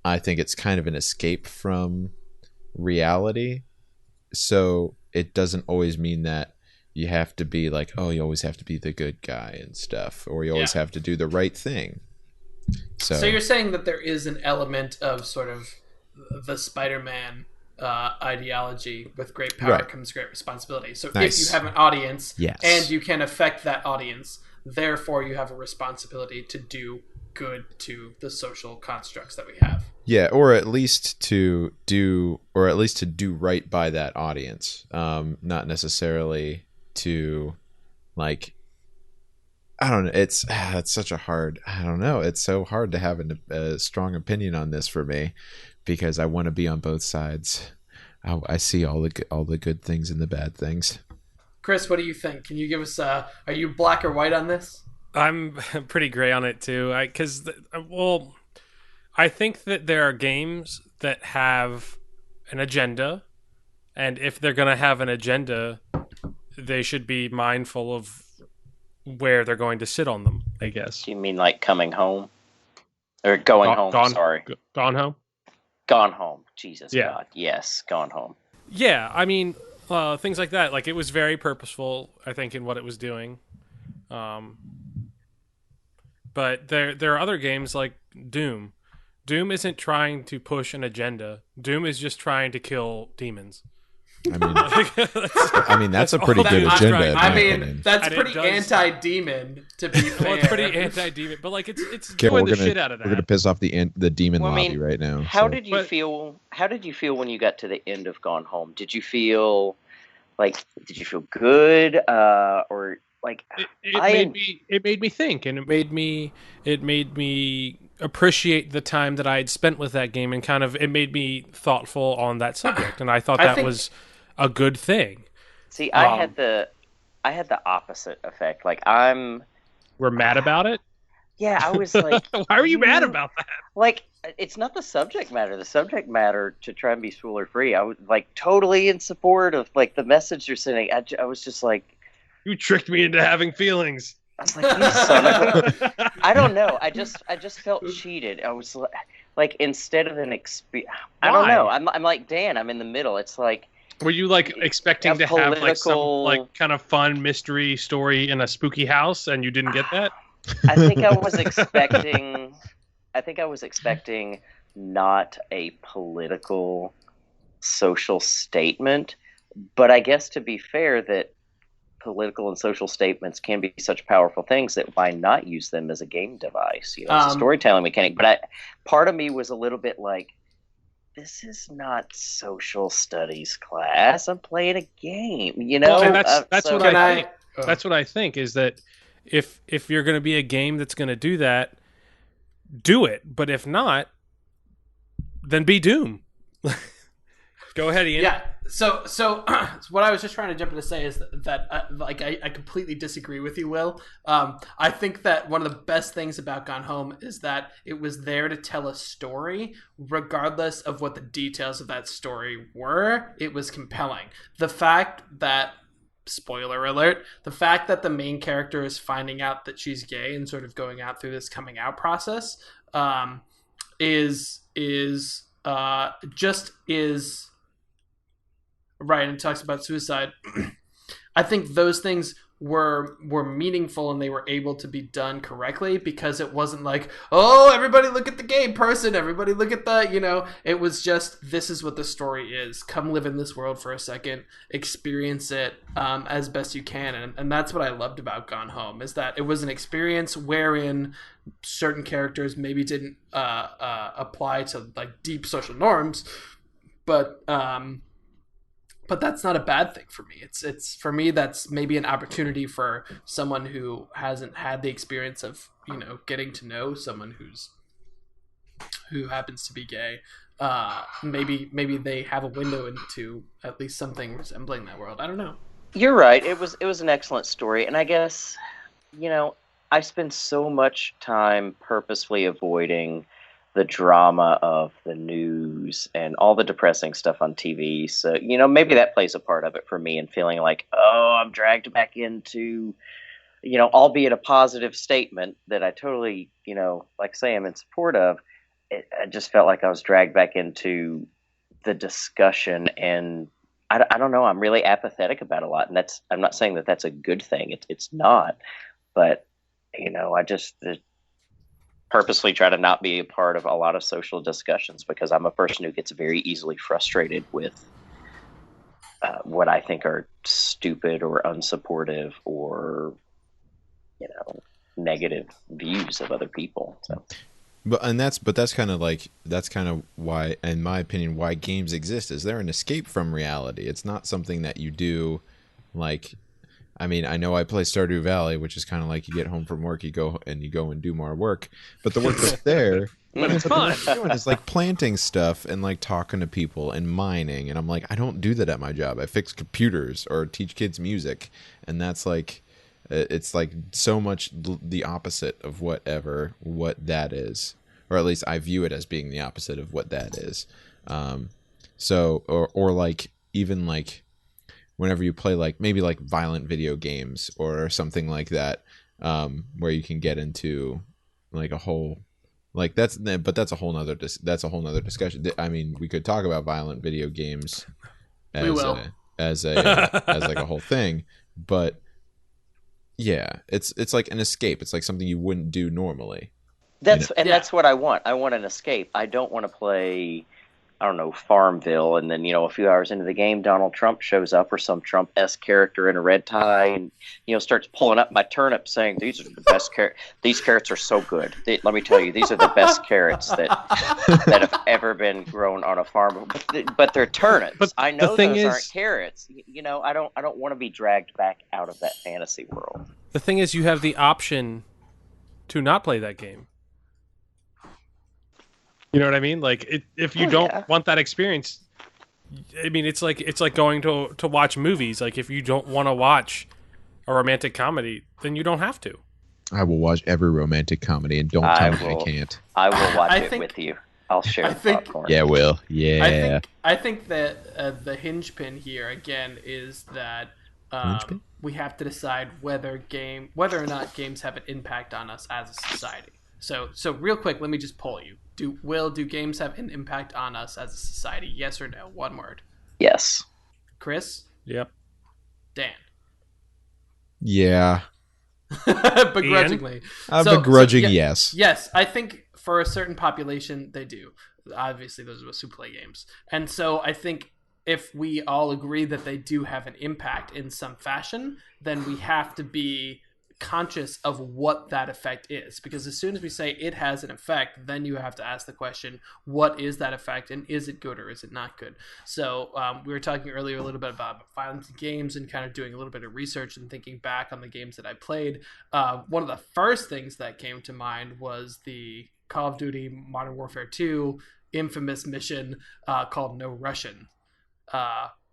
I think it's kind of an escape from reality. So it doesn't always mean that you have to be like, oh, you always have to be the good guy and stuff, or you always have to do the right thing. So you're saying that there is an element of sort of the Spiderman ideology: with great power comes great responsibility. So if you have an audience and you can affect that audience, therefore you have a responsibility to do good to the social constructs that we have. Yeah, or at least to do right by that audience. Not necessarily to, like, I don't know. It's such a hard. I don't know. It's so hard to have a strong opinion on this for me, because I want to be on both sides. I see all the good things and the bad things. Chris, what do you think? Can you give us? Are you black or white on this? I'm pretty gray on it too. I think that there are games that have an agenda, and if they're going to have an agenda, they should be mindful of where they're going to sit on them, I guess. Do you mean like Coming Home? Or Going Home, sorry. Gone Home? Gone Home. Jesus God. Yes, Gone Home. Yeah, I mean, things like that. Like, it was very purposeful, I think, in what it was doing. But there are other games like Doom. Doom isn't trying to push an agenda. Doom is just trying to kill demons. I mean, that's a pretty good agenda. In my opinion. That's pretty anti-demon, to be fair. Well, it's pretty anti-demon, but like it's doing the shit out of that. We're gonna piss off the demon lobby right now. How did you feel? How did you feel when you got to the end of Gone Home? Did you feel good, or like it made me think, and it made me appreciate the time that I had spent with that game, and kind of it made me thoughtful on that subject, and I thought that was a good thing. See, I had the opposite effect. Like, we're mad about it. Yeah, I was like, why are you mad about that? Like, it's not the subject matter. The subject matter, to try and be spoiler free, I was like totally in support of like the message you're sending. I was just like, you tricked me into having feelings. I was like, you son of a... I don't know. I just felt cheated. I was like instead of an experience, I don't know. I'm like Dan. I'm in the middle. It's like, were you like expecting to have like some like kind of fun mystery story in a spooky house, and you didn't get that? I think I was expecting not a political social statement, but I guess, to be fair, that political and social statements can be such powerful things that why not use them as a game device? It's a storytelling mechanic. But part of me was a little bit like, this is not social studies class. I'm playing a game, Well, and that's what I think. That's what I think, is that if you're going to be a game that's going to do that, do it. But if not, then be Doom. Go ahead, Ian. Yeah. So what I was just trying to jump in to say is that I completely disagree with you, Will. I think that one of the best things about Gone Home is that it was there to tell a story, regardless of what the details of that story were. It was compelling. The fact that, spoiler alert, the fact that the main character is finding out that she's gay and sort of going out through this coming out process is just is right, and talks about suicide. I think those things were meaningful, and they were able to be done correctly because it wasn't like, oh, everybody look at the gay person, everybody look at the, it was just, this is what the story is. Come live in this world for a second, experience it as best you can. And that's what I loved about Gone Home, is that it was an experience wherein certain characters maybe didn't apply to like deep social norms, but that's not a bad thing for me. It's for me, that's maybe an opportunity for someone who hasn't had the experience of, getting to know someone who happens to be gay. Maybe they have a window into at least something resembling that world. I don't know. You're right. It was an excellent story, and I guess, I spend so much time purposefully avoiding the drama of the news and all the depressing stuff on TV. So, maybe that plays a part of it for me, and feeling like, oh, I'm dragged back into, albeit a positive statement that I totally, like say I'm in support of. I just felt like I was dragged back into the discussion, and I don't know, I'm really apathetic about a lot. And I'm not saying that that's a good thing. It's not, but, I just purposely try to not be a part of a lot of social discussions, because I'm a person who gets very easily frustrated with what I think are stupid or unsupportive or negative views of other people. So, that's kind of why, in my opinion, why games exist, is they're an escape from reality. It's not something that you do like. I mean, I know I play Stardew Valley, which is kind of like you get home from work, you go and do more work. But the work that's there, but it's fun. It's like planting stuff and like talking to people and mining. And I'm like, I don't do that at my job. I fix computers or teach kids music, and that's like, it's like so much the opposite of what that is, or at least I view it as being the opposite of what that is. So like even like. Whenever you play like maybe like violent video games or something like that, where you can get into like a whole like that's a whole nother discussion. I mean, we could talk about violent video games as like a whole thing, but yeah, it's like an escape. It's like something you wouldn't do normally. That's what I want. I want an escape. I don't want to play, I don't know, Farmville, and then, a few hours into the game, Donald Trump shows up, or some Trump-esque character in a red tie, and, starts pulling up my turnip saying, these are the best carrots. These carrots are so good. Let me tell you, these are the best carrots that have ever been grown on a farm. But they're turnips. But I know those aren't carrots. I don't want to be dragged back out of that fantasy world. The thing is, you have the option to not play that game. You know what I mean? Like, if you don't want that experience, I mean, it's like going to watch movies. Like, if you don't want to watch a romantic comedy, then you don't have to. I will watch every romantic comedy, and don't tell me I can't. I will watch it with you. I'll share the popcorn. Yeah, Will. Yeah. I think that the hinge pin here again is that we have to decide whether or not games have an impact on us as a society. So real quick, let me just poll you. Do games have an impact on us as a society? Yes or no? One word. Yes. Chris? Yep. Dan? Yeah. Begrudgingly. Yes. Yes, I think for a certain population, they do. Obviously, those of us who play games. And so I think if we all agree that they do have an impact in some fashion, then we have to be conscious of what that effect is, because as soon as we say it has an effect, then you have to ask the question, what is that effect, and is it good or is it not good? So we were talking earlier a little bit about violence in games and kind of doing a little bit of research and thinking back on the games that I played. One of the first things that came to mind was the Call of Duty Modern Warfare 2 infamous mission called No Russian,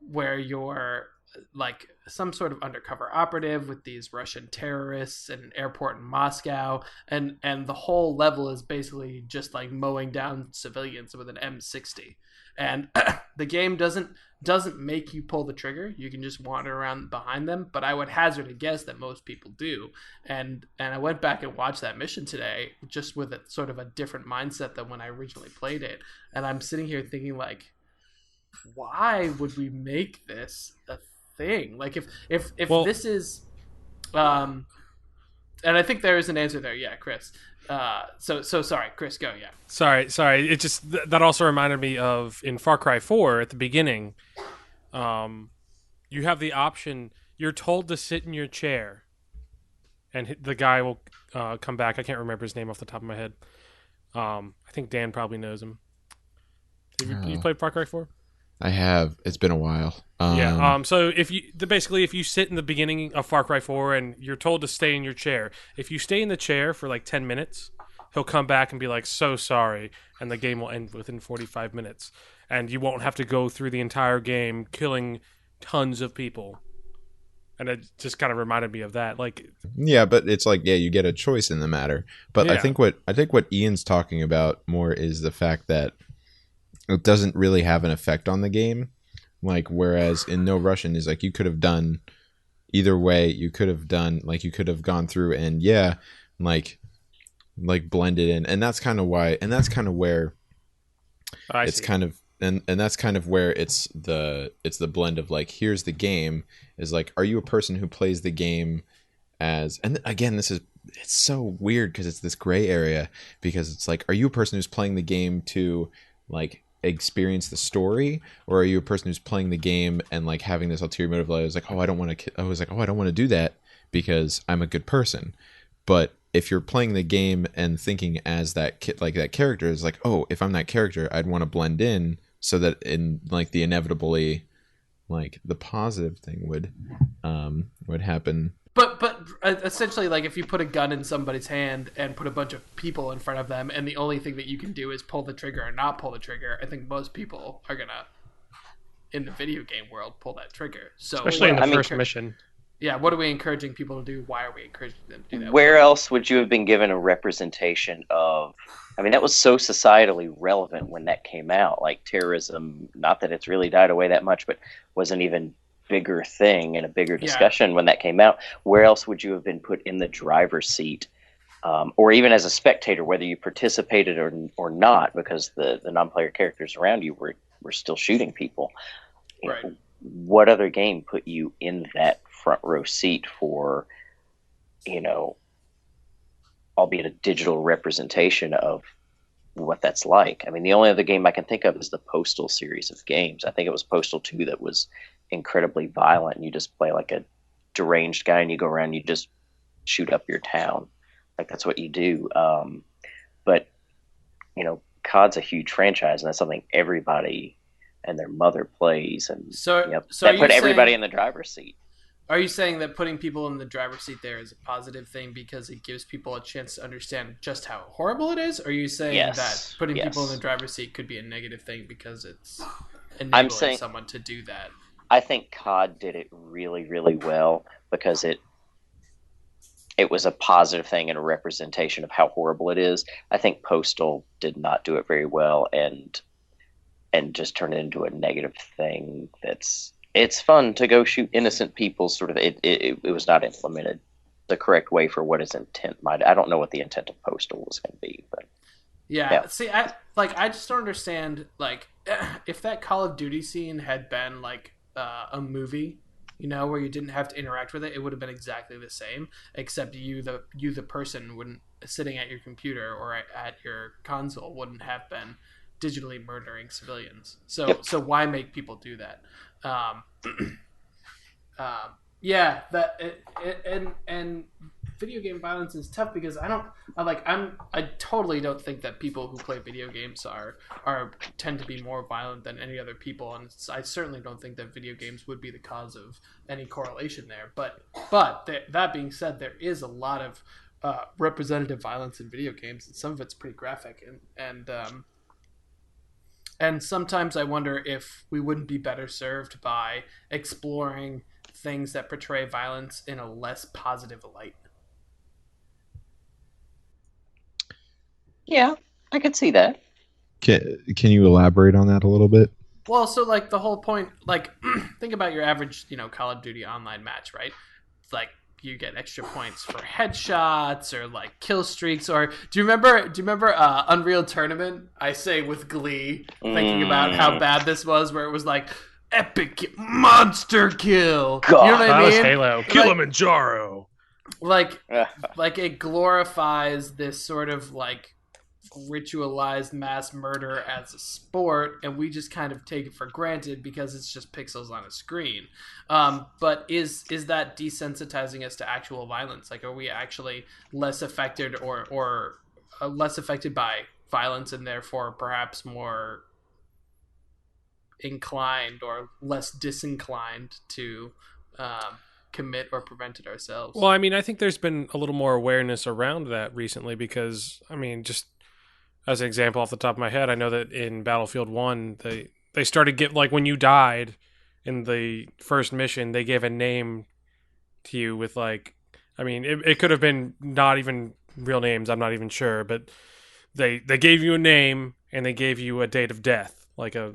where you're like some sort of undercover operative with these Russian terrorists in an airport in Moscow, and the whole level is basically just like mowing down civilians with an M60. And the game doesn't make you pull the trigger. You can just wander around behind them, but I would hazard a guess that most people do. And I went back and watched that mission today just with a sort of a different mindset than when I originally played it. And I'm sitting here thinking, like, why would we make this a thing? Like, if this is and I think there is an answer there. Yeah, Chris. So sorry, Chris, go. Yeah. Sorry. It just that also reminded me of in Far Cry 4 at the beginning. You have the option. You're told to sit in your chair, and the guy will come back. I can't remember his name off the top of my head. I think Dan probably knows him. Have you played Far Cry 4? I have. It's been a while. So if you sit in the beginning of Far Cry 4 and you're told to stay in your chair, if you stay in the chair for like 10 minutes, he'll come back and be like, "So sorry," and the game will end within 45 minutes, and you won't have to go through the entire game killing tons of people. And it just kind of reminded me of that. Like, yeah, but it's like, yeah, you get a choice in the matter. But yeah. I think what Ian's talking about more is the fact that it doesn't really have an effect on the game. Like, whereas in No Russian is like, you could have done either way. You could have done, like, you could have gone through and like blended in. And that's kind of why, and that's kind of where it's kind of, and that's kind of where it's the blend of like, here's the game is like, are you a person who plays the game as, and again, it's so weird because it's this gray area, because it's like, are you a person who's playing the game to like experience the story, or are you a person who's playing the game and like having this ulterior motive? I was like, I don't want to do that because I'm a good person. But if you're playing the game and thinking as that that character is like, oh, if I'm that character, I'd want to blend in so that in like the inevitably like the positive thing would happen. But essentially, like, if you put a gun in somebody's hand and put a bunch of people in front of them, and the only thing that you can do is pull the trigger or not pull the trigger, I think most people are gonna, in the video game world, pull that trigger. So especially in the first mission. Yeah, what are we encouraging people to do? Why are we encouraging them to do that? Where else would you have been given a representation of? I mean, that was so societally relevant when that came out. Like, terrorism, not that it's really died away that much, but wasn't even bigger thing and a bigger discussion when that came out. Where else would you have been put in the driver's seat, or even as a spectator, whether you participated or not, because the non-player characters around you were still shooting people. Right. What other game put you in that front row seat for, albeit a digital representation of what that's like? I mean, the only other game I can think of is the Postal series of games. I think it was Postal 2 that was incredibly violent, and you just play like a deranged guy and you go around and you just shoot up your town. Like, that's what you do. But COD's a huge franchise, and that's something everybody and their mother plays, and so that put everybody in the driver's seat. Are you saying that putting people in the driver's seat there is a positive thing because it gives people a chance to understand just how horrible it is? Or are you saying that putting people in the driver's seat could be a negative thing because it's enabling someone to do that? I think COD did it really, really well because it was a positive thing and a representation of how horrible it is. I think Postal did not do it very well and just turn it into a negative thing. It's fun to go shoot innocent people. Sort of, it was not implemented the correct way for what its intent might. I don't know what the intent of Postal was going to be, but yeah. See, I just don't understand. Like, if that Call of Duty scene had been like a movie, where you didn't have to interact with it, it would have been exactly the same. Except you, the person, wouldn't sitting at your computer or at your console, wouldn't have been digitally murdering civilians. So why make people do that? And video game violence is tough because I totally don't think that people who play video games tend to be more violent than any other people, and I certainly don't think that video games would be the cause of any correlation there. But that being said, there is a lot of representative violence in video games, and some of it's pretty graphic, and And sometimes I wonder if we wouldn't be better served by exploring things that portray violence in a less positive light. Yeah, I could see that. Can you elaborate on that a little bit? Well, so like the whole point, like think about your average, Call of Duty online match, right? It's like you get extra points for headshots or like kill streaks. Or do you remember Unreal Tournament? I say with glee, thinking about how bad this was, where it was like epic monster kill. God. You know what I mean? That was Halo. Kilimanjaro. Like it glorifies this sort of like ritualized mass murder as a sport, and we just kind of take it for granted because it's just pixels on a screen. But is that desensitizing us to actual violence? Like, are we actually less affected or less affected by violence, and therefore perhaps more inclined or less disinclined to commit or prevent it ourselves? Well, I mean, I think there's been a little more awareness around that recently because, I mean, just as an example off the top of my head, I know that in Battlefield 1, they started like when you died in the first mission, they gave a name to you with like, I mean, it could have been not even real names, I'm not even sure, but they gave you a name and they gave you a date of death, like a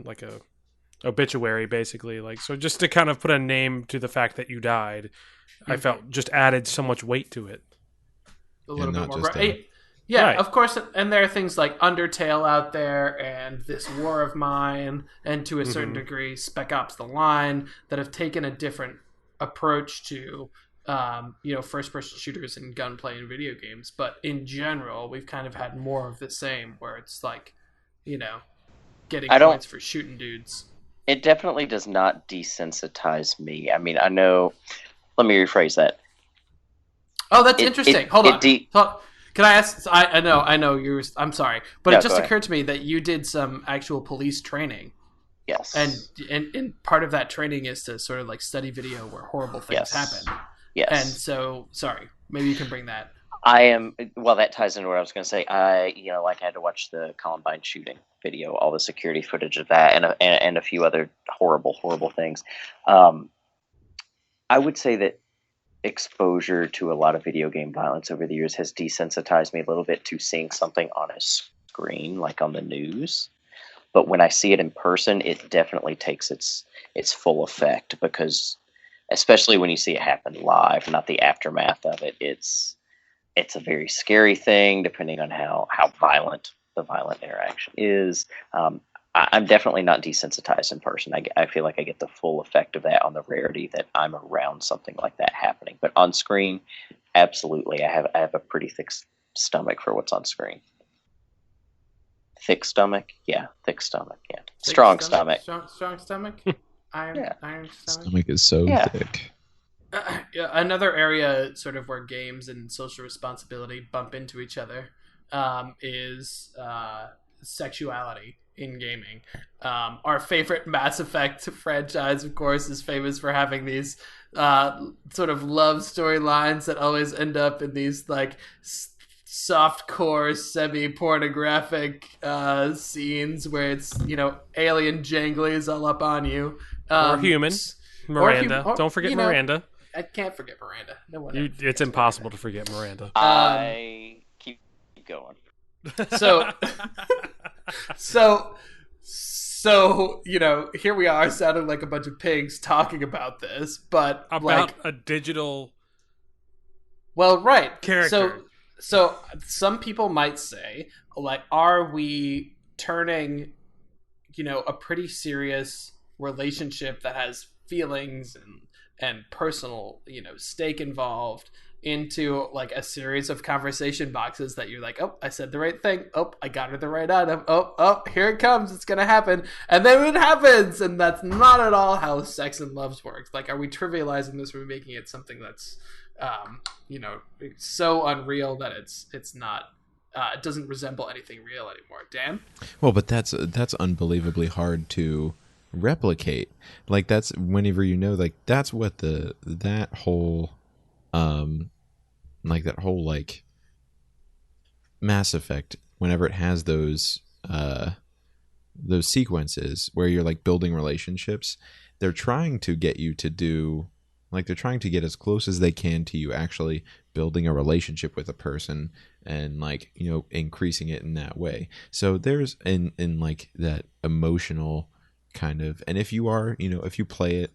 obituary basically, like, so just to kind of put a name to the fact that you died, I felt just added so much weight to it. A little bit more. Right. Of course, and there are things like Undertale out there and This War of Mine, and to a certain degree Spec Ops The Line, that have taken a different approach to first-person shooters and gunplay in video games. But in general, we've kind of had more of the same, where it's like, getting points for shooting dudes. It definitely does not desensitize me. I mean, I know... Let me rephrase that. Oh, that's interesting. Hold on. Can I ask? I know. I'm sorry, but it just occurred to me that you did some actual police training. Yes. And part of that training is to sort of like study video where horrible things happen. Yes. And so, sorry, maybe you can bring that. That ties into what I was going to say. I had to watch the Columbine shooting video, all the security footage of that, and a few other horrible things. I would say that exposure to a lot of video game violence over the years has desensitized me a little bit to seeing something on a screen, like on the news. But when I see it in person, it definitely takes its full effect, because especially when you see it happen live, not the aftermath of it, it's a very scary thing, depending on how violent the violent interaction is. I'm definitely not desensitized in person. I feel like I get the full effect of that on the rarity that I'm around something like that happening. But on screen, absolutely, I have a pretty thick stomach for what's on screen. Thick stomach? Yeah, thick stomach, yeah. Strong stomach. Strong stomach? Iron stomach? Stomach is so thick. Another area sort of where games and social responsibility bump into each other is sexuality in gaming. Our favorite Mass Effect franchise, of course, is famous for having these sort of love storylines that always end up in these like softcore, semi-pornographic scenes where it's alien janglies all up on you, or human. Miranda. Don't forget Miranda. I can't forget Miranda. No one. It's impossible to forget Miranda. I keep going. So here we are, sounding like a bunch of pigs talking about this, but about a digital. Well, right. Character. So some people might say, like, are we turning, a pretty serious relationship that has feelings and personal, stake involved into like a series of conversation boxes that you're like, oh, I said the right thing. Oh, I got her the right item. Oh, here it comes. It's going to happen. And then it happens. And that's not at all how sex and loves works. Like, are we trivializing this? Are we making it something that's, so unreal that it's not, it doesn't resemble anything real anymore. Dan? Well, but that's unbelievably hard to replicate. Like, that's whenever like that's what that whole Mass Effect, whenever it has those those sequences where you're like building relationships, they're trying to get you to do, like, they're trying to get as close as they can to you actually building a relationship with a person and, like, you know, increasing it in that way. So there's in like that emotional kind of, and if you are, you know, if you play it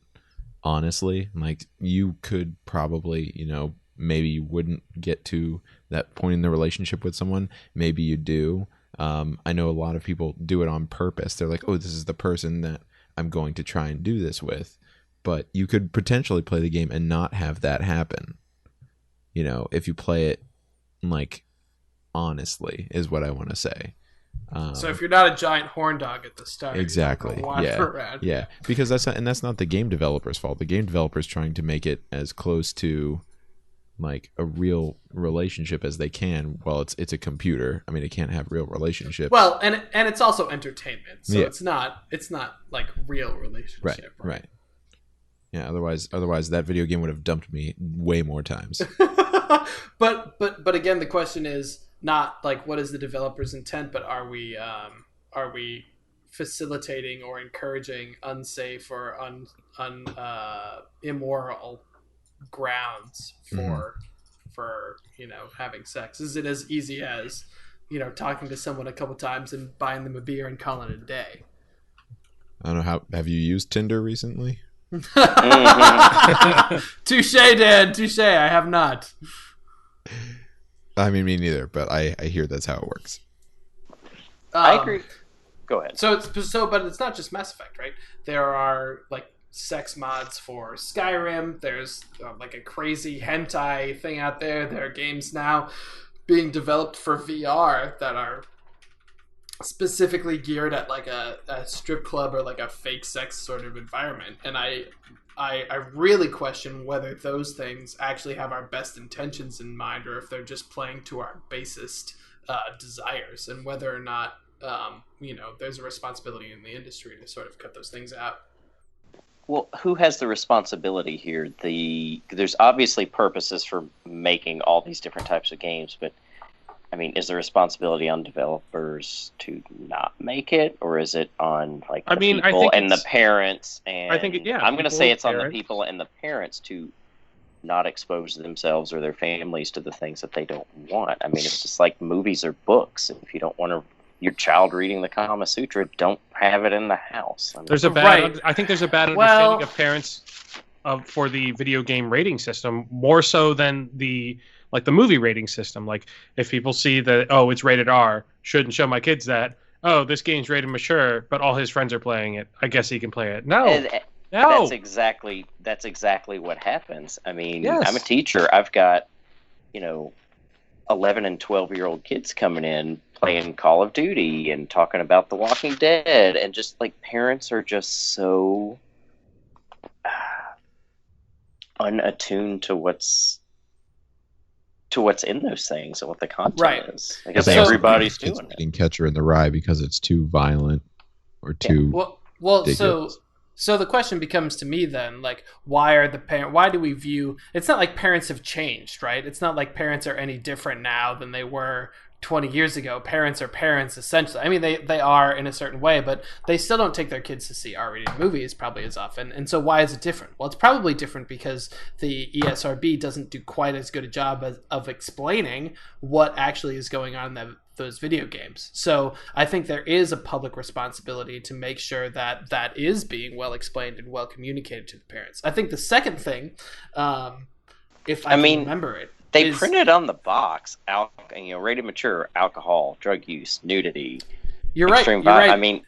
honestly, like, you could probably, you know, maybe you wouldn't get to that point in the relationship with someone. Maybe you do. I know a lot of people do it on purpose. They're like, oh, this is the person that I'm going to try and do this with. But you could potentially play the game and not have that happen. You know, if you play it, like, honestly, is what I want to say. So if you're not a giant horn dog at the start, exactly, yeah, because that's not the game developer's fault. The game developer's trying to make it as close to, like, a real relationship as they can. Well, it's a computer. I mean, it can't have real relationships. Well, and it's also entertainment, so it's not like real relationship. Right. Yeah. Otherwise, that video game would have dumped me way more times. But again, the question is not like what is the developer's intent, but are we facilitating or encouraging unsafe or immoral grounds for you know, having sex? Is it as easy as, you know, talking to someone a couple times and buying them a beer and calling it a day? I don't know, how have you used Tinder recently? Touche, Dan, touche. I have not. I mean, me neither, but I hear that's how it works. I agree. Go ahead. But it's not just Mass Effect, right? There are, like, sex mods for Skyrim. There's like a crazy hentai thing out there. There are games now being developed for VR that are specifically geared at like a strip club or like a fake sex sort of environment. And I really question whether those things actually have our best intentions in mind, or if they're just playing to our basest desires, and whether or not you know, there's a responsibility in the industry to sort of cut those things out. Well, who has the responsibility here? There's obviously purposes for making all these different types of games, but I mean, is the responsibility on developers to not make it, or is it on, like, the people and the parents? And I think, I'm going to say it's on the people and the parents to not expose themselves or their families to the things that they don't want. I mean, it's just like movies or books. If you don't want your child reading the Kama Sutra, don't have it in the house. I mean, I think there's a bad understanding of parents for the video game rating system, more so than the movie rating system. Like, if people see that, oh, it's rated R, shouldn't show my kids that. Oh, this game's rated mature, but all his friends are playing it, I guess he can play it. No. That's exactly what happens. I mean, yes. I'm a teacher. I've got, 11 and 12-year-old kids coming in playing Call of Duty and talking about The Walking Dead, and just, like, parents are just so unattuned to what's in those things and what the content is. I guess everybody's doing it. Catcher in the Rye because it's too violent or too ridiculous. So the question becomes to me then, like, why do we view, it's not like parents have changed, right? It's not like parents are any different now than they were 20 years ago. Parents are parents, essentially. I mean, they are in a certain way, but they still don't take their kids to see R-rated movies probably as often. And so why is it different? Well, it's probably different because the ESRB doesn't do quite as good a job of explaining what actually is going on in those video games. So I think there is a public responsibility to make sure that that is being well explained and well communicated to the parents. I think the second thing, if I can remember it, they printed on the box, rated mature, alcohol, drug use, nudity. You're right. I mean,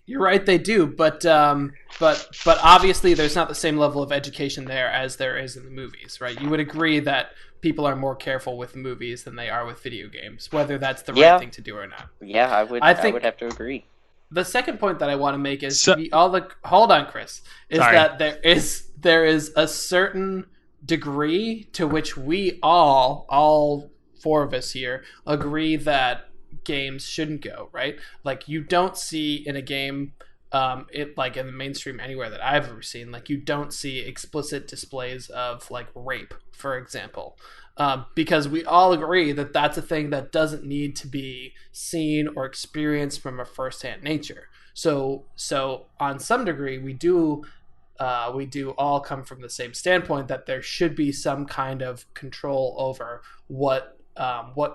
you're right. They do, but obviously there's not the same level of education there as there is in the movies, right? You would agree that people are more careful with movies than they are with video games, whether that's the right thing to do or not. Yeah, I would have to agree. The second point that I want to make is hold on, Chris, is that there is a certain degree to which we all four of us here agree that games shouldn't go, right? Like, you don't see in a game, like in the mainstream anywhere that I've ever seen, like, you don't see explicit displays of, like, rape, for example. because we all agree that that's a thing that doesn't need to be seen or experienced from a first-hand nature. So on some degree, we do all come from the same standpoint that there should be some kind of control over what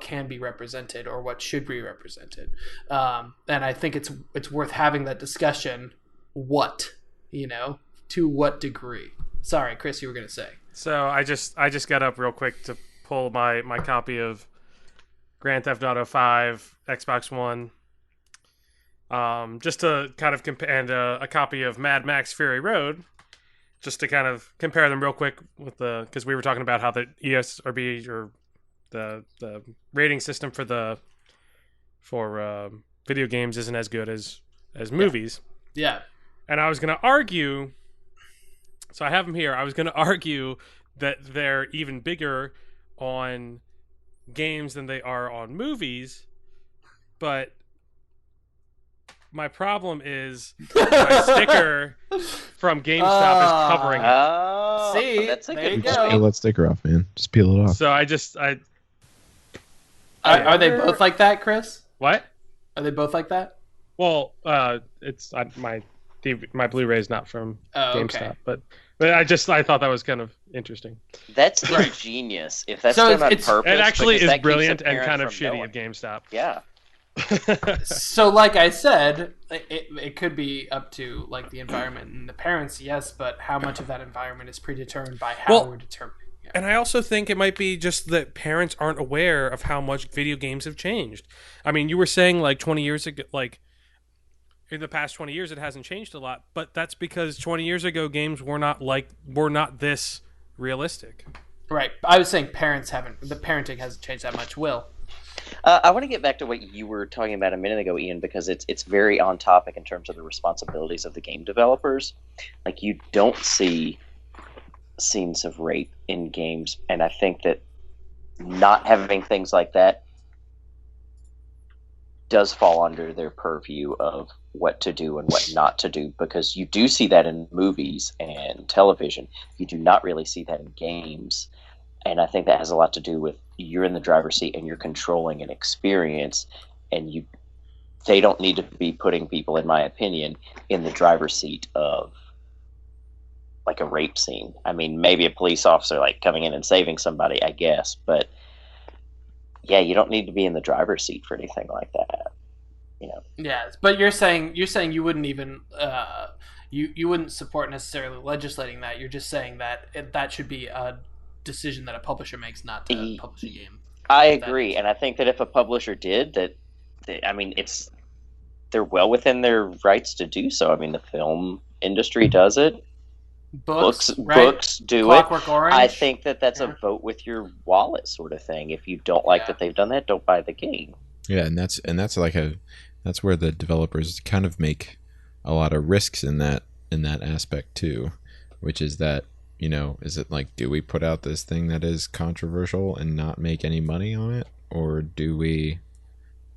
can be represented or what should be represented. And I think it's worth having that discussion. To what degree? Sorry, Chris, you were going to say. So I just got up real quick to pull my copy of Grand Theft Auto 5 Xbox One. Just to kind of compare, and a copy of Mad Max Fury Road, just to kind of compare them real quick with because we were talking about how the ESRB or the rating system for video games isn't as good as movies. Yeah. And I was going to argue, so I have them here. I was going to argue that they're even bigger on games than they are on movies, but my problem is my sticker from GameStop is covering it. See, that's a there you good go. Just peel that sticker off, man. Just peel it off. So Are they both like that, Chris? What? Are they both like that? Well, it's my Blu-ray is not from GameStop, okay. but I thought that was kind of interesting. That's ingenious. If that's So done on purpose, It actually because is that keeps brilliant a and parent kind of from shitty knowing. at GameStop. Yeah. So like I said, it could be up to like the environment and the parents, yes, but how much of that environment is predetermined by how we're determining it? And I also think it might be just that parents aren't aware of how much video games have changed. I mean, you were saying like 20 years ago, like in the past 20 years, it hasn't changed a lot, but that's because 20 years ago, games were not this realistic. Right. I was saying the parenting hasn't changed that much. Will. I want to get back to what you were talking about a minute ago, Ian, because it's very on topic in terms of the responsibilities of the game developers. Like, you don't see scenes of rape in games, and I think that not having things like that does fall under their purview of what to do and what not to do, because you do see that in movies and television. You do not really see that in games. And I think that has a lot to do with you're in the driver's seat and you're controlling an experience, and they don't need to be putting people, in my opinion, in the driver's seat of like a rape scene. I mean, maybe a police officer like coming in and saving somebody, I guess, but yeah, you don't need to be in the driver's seat for anything like that. Yeah, but you're saying you wouldn't even you wouldn't support necessarily legislating that. You're just saying that that should be a decision that a publisher makes, not to publish a game. I agree, and I think that if a publisher did that, they're well within their rights to do so. I mean, the film industry does it. Books do Clockwork it. Orange. I think that's a vote with your wallet sort of thing. If you don't like that they've done that, don't buy the game. Yeah, and that's where the developers kind of make a lot of risks in that aspect too, which is that, is it like, do we put out this thing that is controversial and not make any money on it, or do we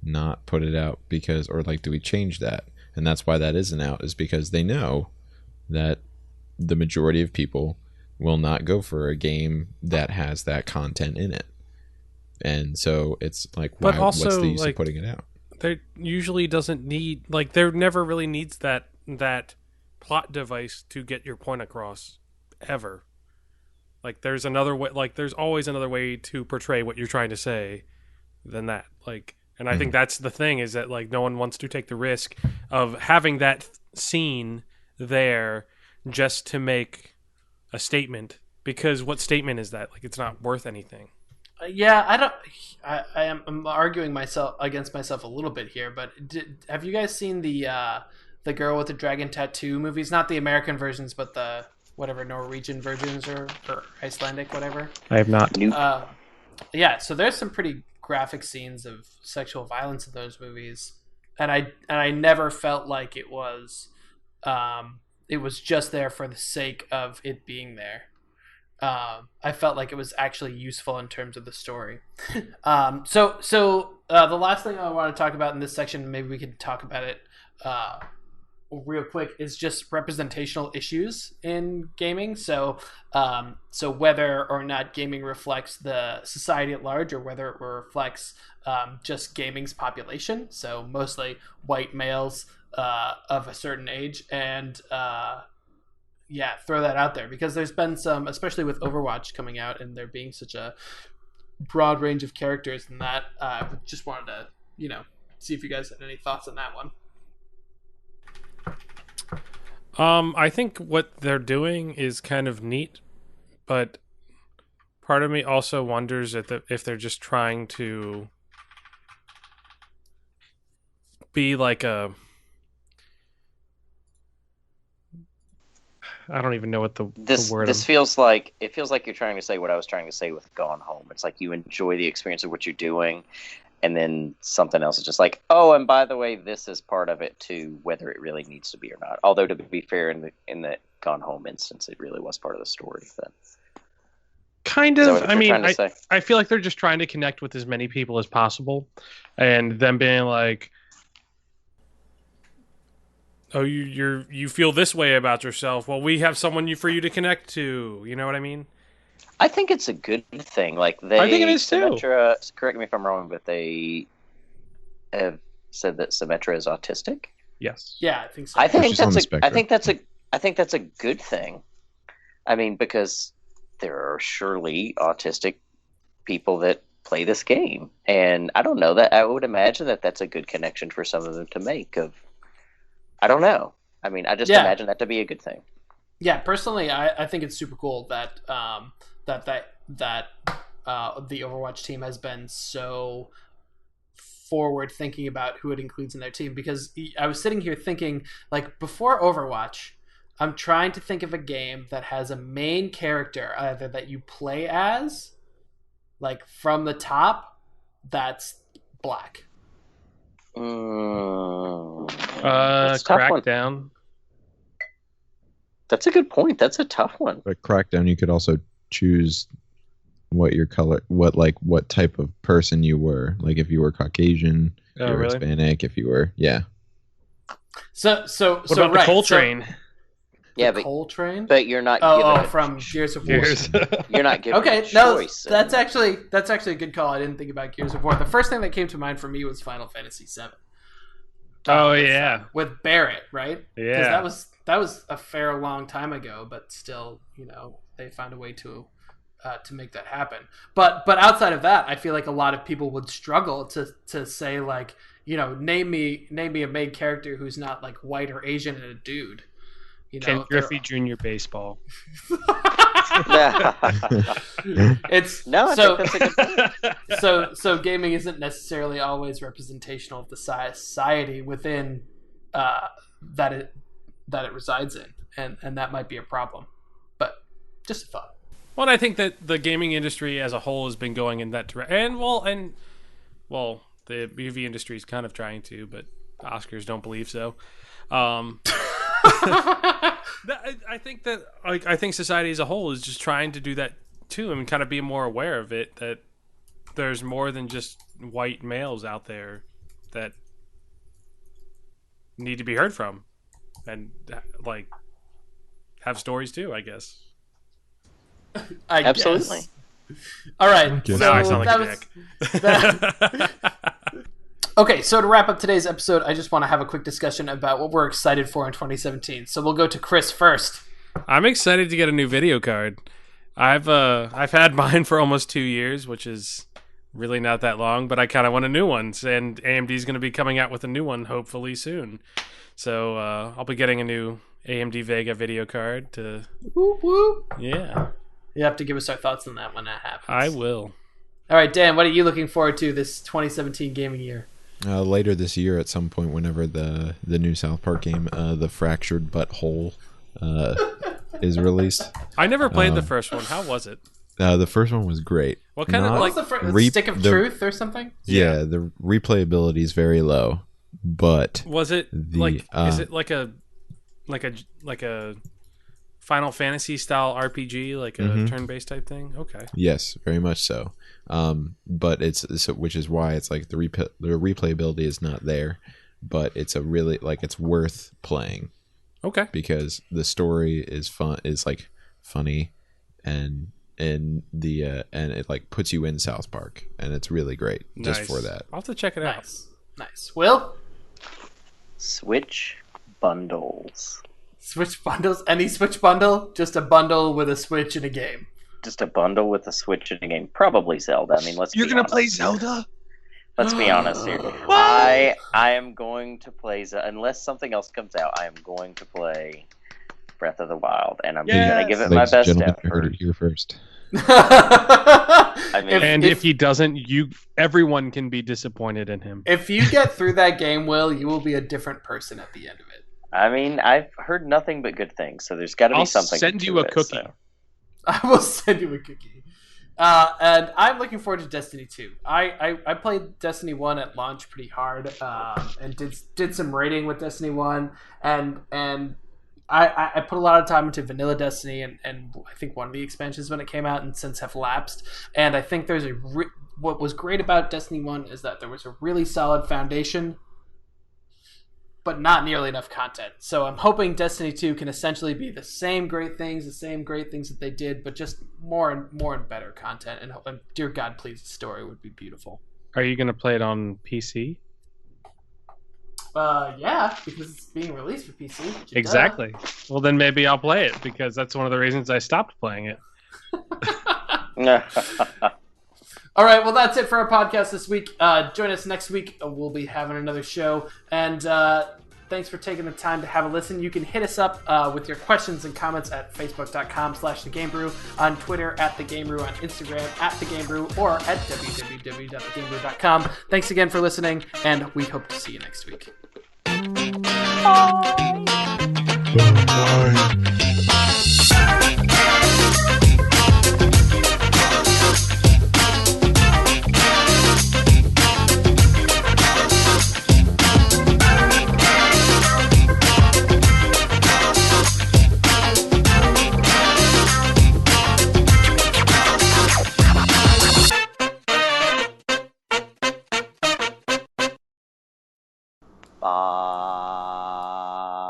not put it out do we change that? And that's why that isn't out, is because they know that the majority of people will not go for a game that has that content in it. And so it's like, what's the use of putting it out? There usually doesn't need, there never really needs that plot device to get your point across, ever. There's another way, there's always another way to portray what you're trying to say than that. And I think that's the thing, is that no one wants to take the risk of having that scene there just to make a statement, because what statement is that? It's not worth anything. Yeah, I'm arguing against myself a little bit here, but have you guys seen the girl with the dragon tattoo movies? Not the American versions, but the whatever Norwegian versions or Icelandic, whatever. I have not. Yeah, so there's some pretty graphic scenes of sexual violence in those movies, and I never felt like it was just there for the sake of it being there. I felt like it was actually useful in terms of the story. So the last thing I want to talk about in this section, maybe we could talk about it real quick is just representational issues in gaming. So whether or not gaming reflects the society at large, or whether it reflects just gaming's population. So mostly white males of a certain age, and throw that out there, because there's been some, especially with Overwatch coming out and there being such a broad range of characters, and that just wanted to see if you guys had any thoughts on that one. I think what they're doing is kind of neat, but part of me also wonders if they're just trying to be like a... I don't even know what the word. This feels like you're trying to say what I was trying to say with Gone Home. It's like you enjoy the experience of what you're doing, and then something else is just like, oh, and by the way, this is part of it too, whether it really needs to be or not. Although, to be fair, in the Gone Home instance, it really was part of the story. But kind of. I mean, I feel like they're just trying to connect with as many people as possible, and them being like, oh, you feel this way about yourself. Well, we have someone for you to connect to. You know what I mean? I think it's a good thing. Like I think it is too. Symmetra, correct me if I'm wrong, but they have said that Symmetra is autistic. Yes. Yeah, I think so. I think that's a good thing. I mean, because there are surely autistic people that play this game, and I don't know, that I would imagine that that's a good connection for some of them to make. I don't know. I mean, I just imagine that to be a good thing. Yeah, personally, I think it's super cool that the Overwatch team has been so forward thinking about who it includes in their team, because I was sitting here thinking, like, before Overwatch, I'm trying to think of a game that has a main character either that you play as, like, from the top, that's black. Crackdown. That's a good point. That's a tough one. But Crackdown, you could also choose what your color, what type of person you were. Like if you were Caucasian, if you were Hispanic, if you were, So what about the Coltrane? Coltrane. But you're not. given from Gears of War. You're not given. Okay, a choice. No, that's actually a good call. I didn't think about Gears of War. The first thing that came to mind for me was Final Fantasy VII. With Barrett, right? Yeah, because that was a fair long time ago, but still, they found a way to make that happen. But outside of that, I feel like a lot of people would struggle to say, like, name me a main character who's not like white or Asian and a dude. Ken Griffey Jr. baseball. It's no. I think that's a good point. So gaming isn't necessarily always representational of the society within that it resides in, and that might be a problem. But just a thought. Well, I think that the gaming industry as a whole has been going in that direction, and the movie industry is kind of trying to, but Oscars don't believe so. I think that I think society as a whole is just trying to do that too, and kind of be more aware of it, that there's more than just white males out there that need to be heard from, and like have stories too, I guess. Absolutely. Guess. All right. Well, now I sound like a dick. Okay, so to wrap up today's episode, I just want to have a quick discussion about what we're excited for in 2017. So we'll go to Chris first. I'm excited to get a new video card. I've had mine for almost 2 years, which is really not that long, but I kind of want a new one, and AMD's going to be coming out with a new one hopefully soon. So I'll be getting a new AMD Vega video card to... Whoop, whoop. Yeah. You have to give us our thoughts on that when that happens. I will. All right, Dan, what are you looking forward to this 2017 gaming year? Later this year, at some point, whenever the new South Park game, The Fractured Butthole, is released. I never played the first one. How was it? The first one was great. What kind of like the Stick of Truth or something? Yeah, the replayability is very low, but was it is it like a Final Fantasy style RPG, like a turn-based type thing? Okay. Yes, very much so. But it's which is why it's like the replayability is not there. but it's a really it's worth playing. Okay. Because the story is funny, and and it puts you in South Park, and it's really great just for that. I'll have to check it out. Nice. Will? Switch bundles. Switch bundles? Any Switch bundle? Just a bundle with a Switch and a game. Just a bundle with a Switch and a game. Probably Zelda. I mean, You're gonna play Zelda? Let's be honest here. I am going to play unless something else comes out. I am going to play Breath of the Wild, and I'm going to give it my best effort. You heard it here first. I mean, if he doesn't, everyone can be disappointed in him. If you get through that game, Will, you will be a different person at the end of it. I mean, I've heard nothing but good things, so there's got to be something. I'll send you a cookie. So. I will send you a cookie. And I'm looking forward to Destiny 2. I played Destiny 1 at launch pretty hard, and did some raiding with Destiny 1, and I put a lot of time into vanilla Destiny, and I think one of the expansions when it came out, and since have lapsed. And I think there's what was great about Destiny 1 is that there was a really solid foundation, but not nearly enough content. So I'm hoping Destiny 2 can essentially be the same great things that they did, but just more and better content. And dear God, please, the story would be beautiful. Are you going to play it on PC? Yeah, because it's being released for PC. Exactly. Well, then maybe I'll play it, because that's one of the reasons I stopped playing it. All right, well, that's it for our podcast this week. Join us next week. We'll be having another show. And thanks for taking the time to have a listen. You can hit us up with your questions and comments at facebook.com/TheGameBrew, on Twitter @TheGameBrew, on Instagram @TheGameBrew, or at www.thegamebrew.com. Thanks again for listening, and we hope to see you next week.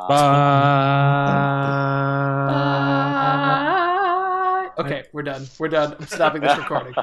Bye. Okay, we're done. I'm stopping this recording.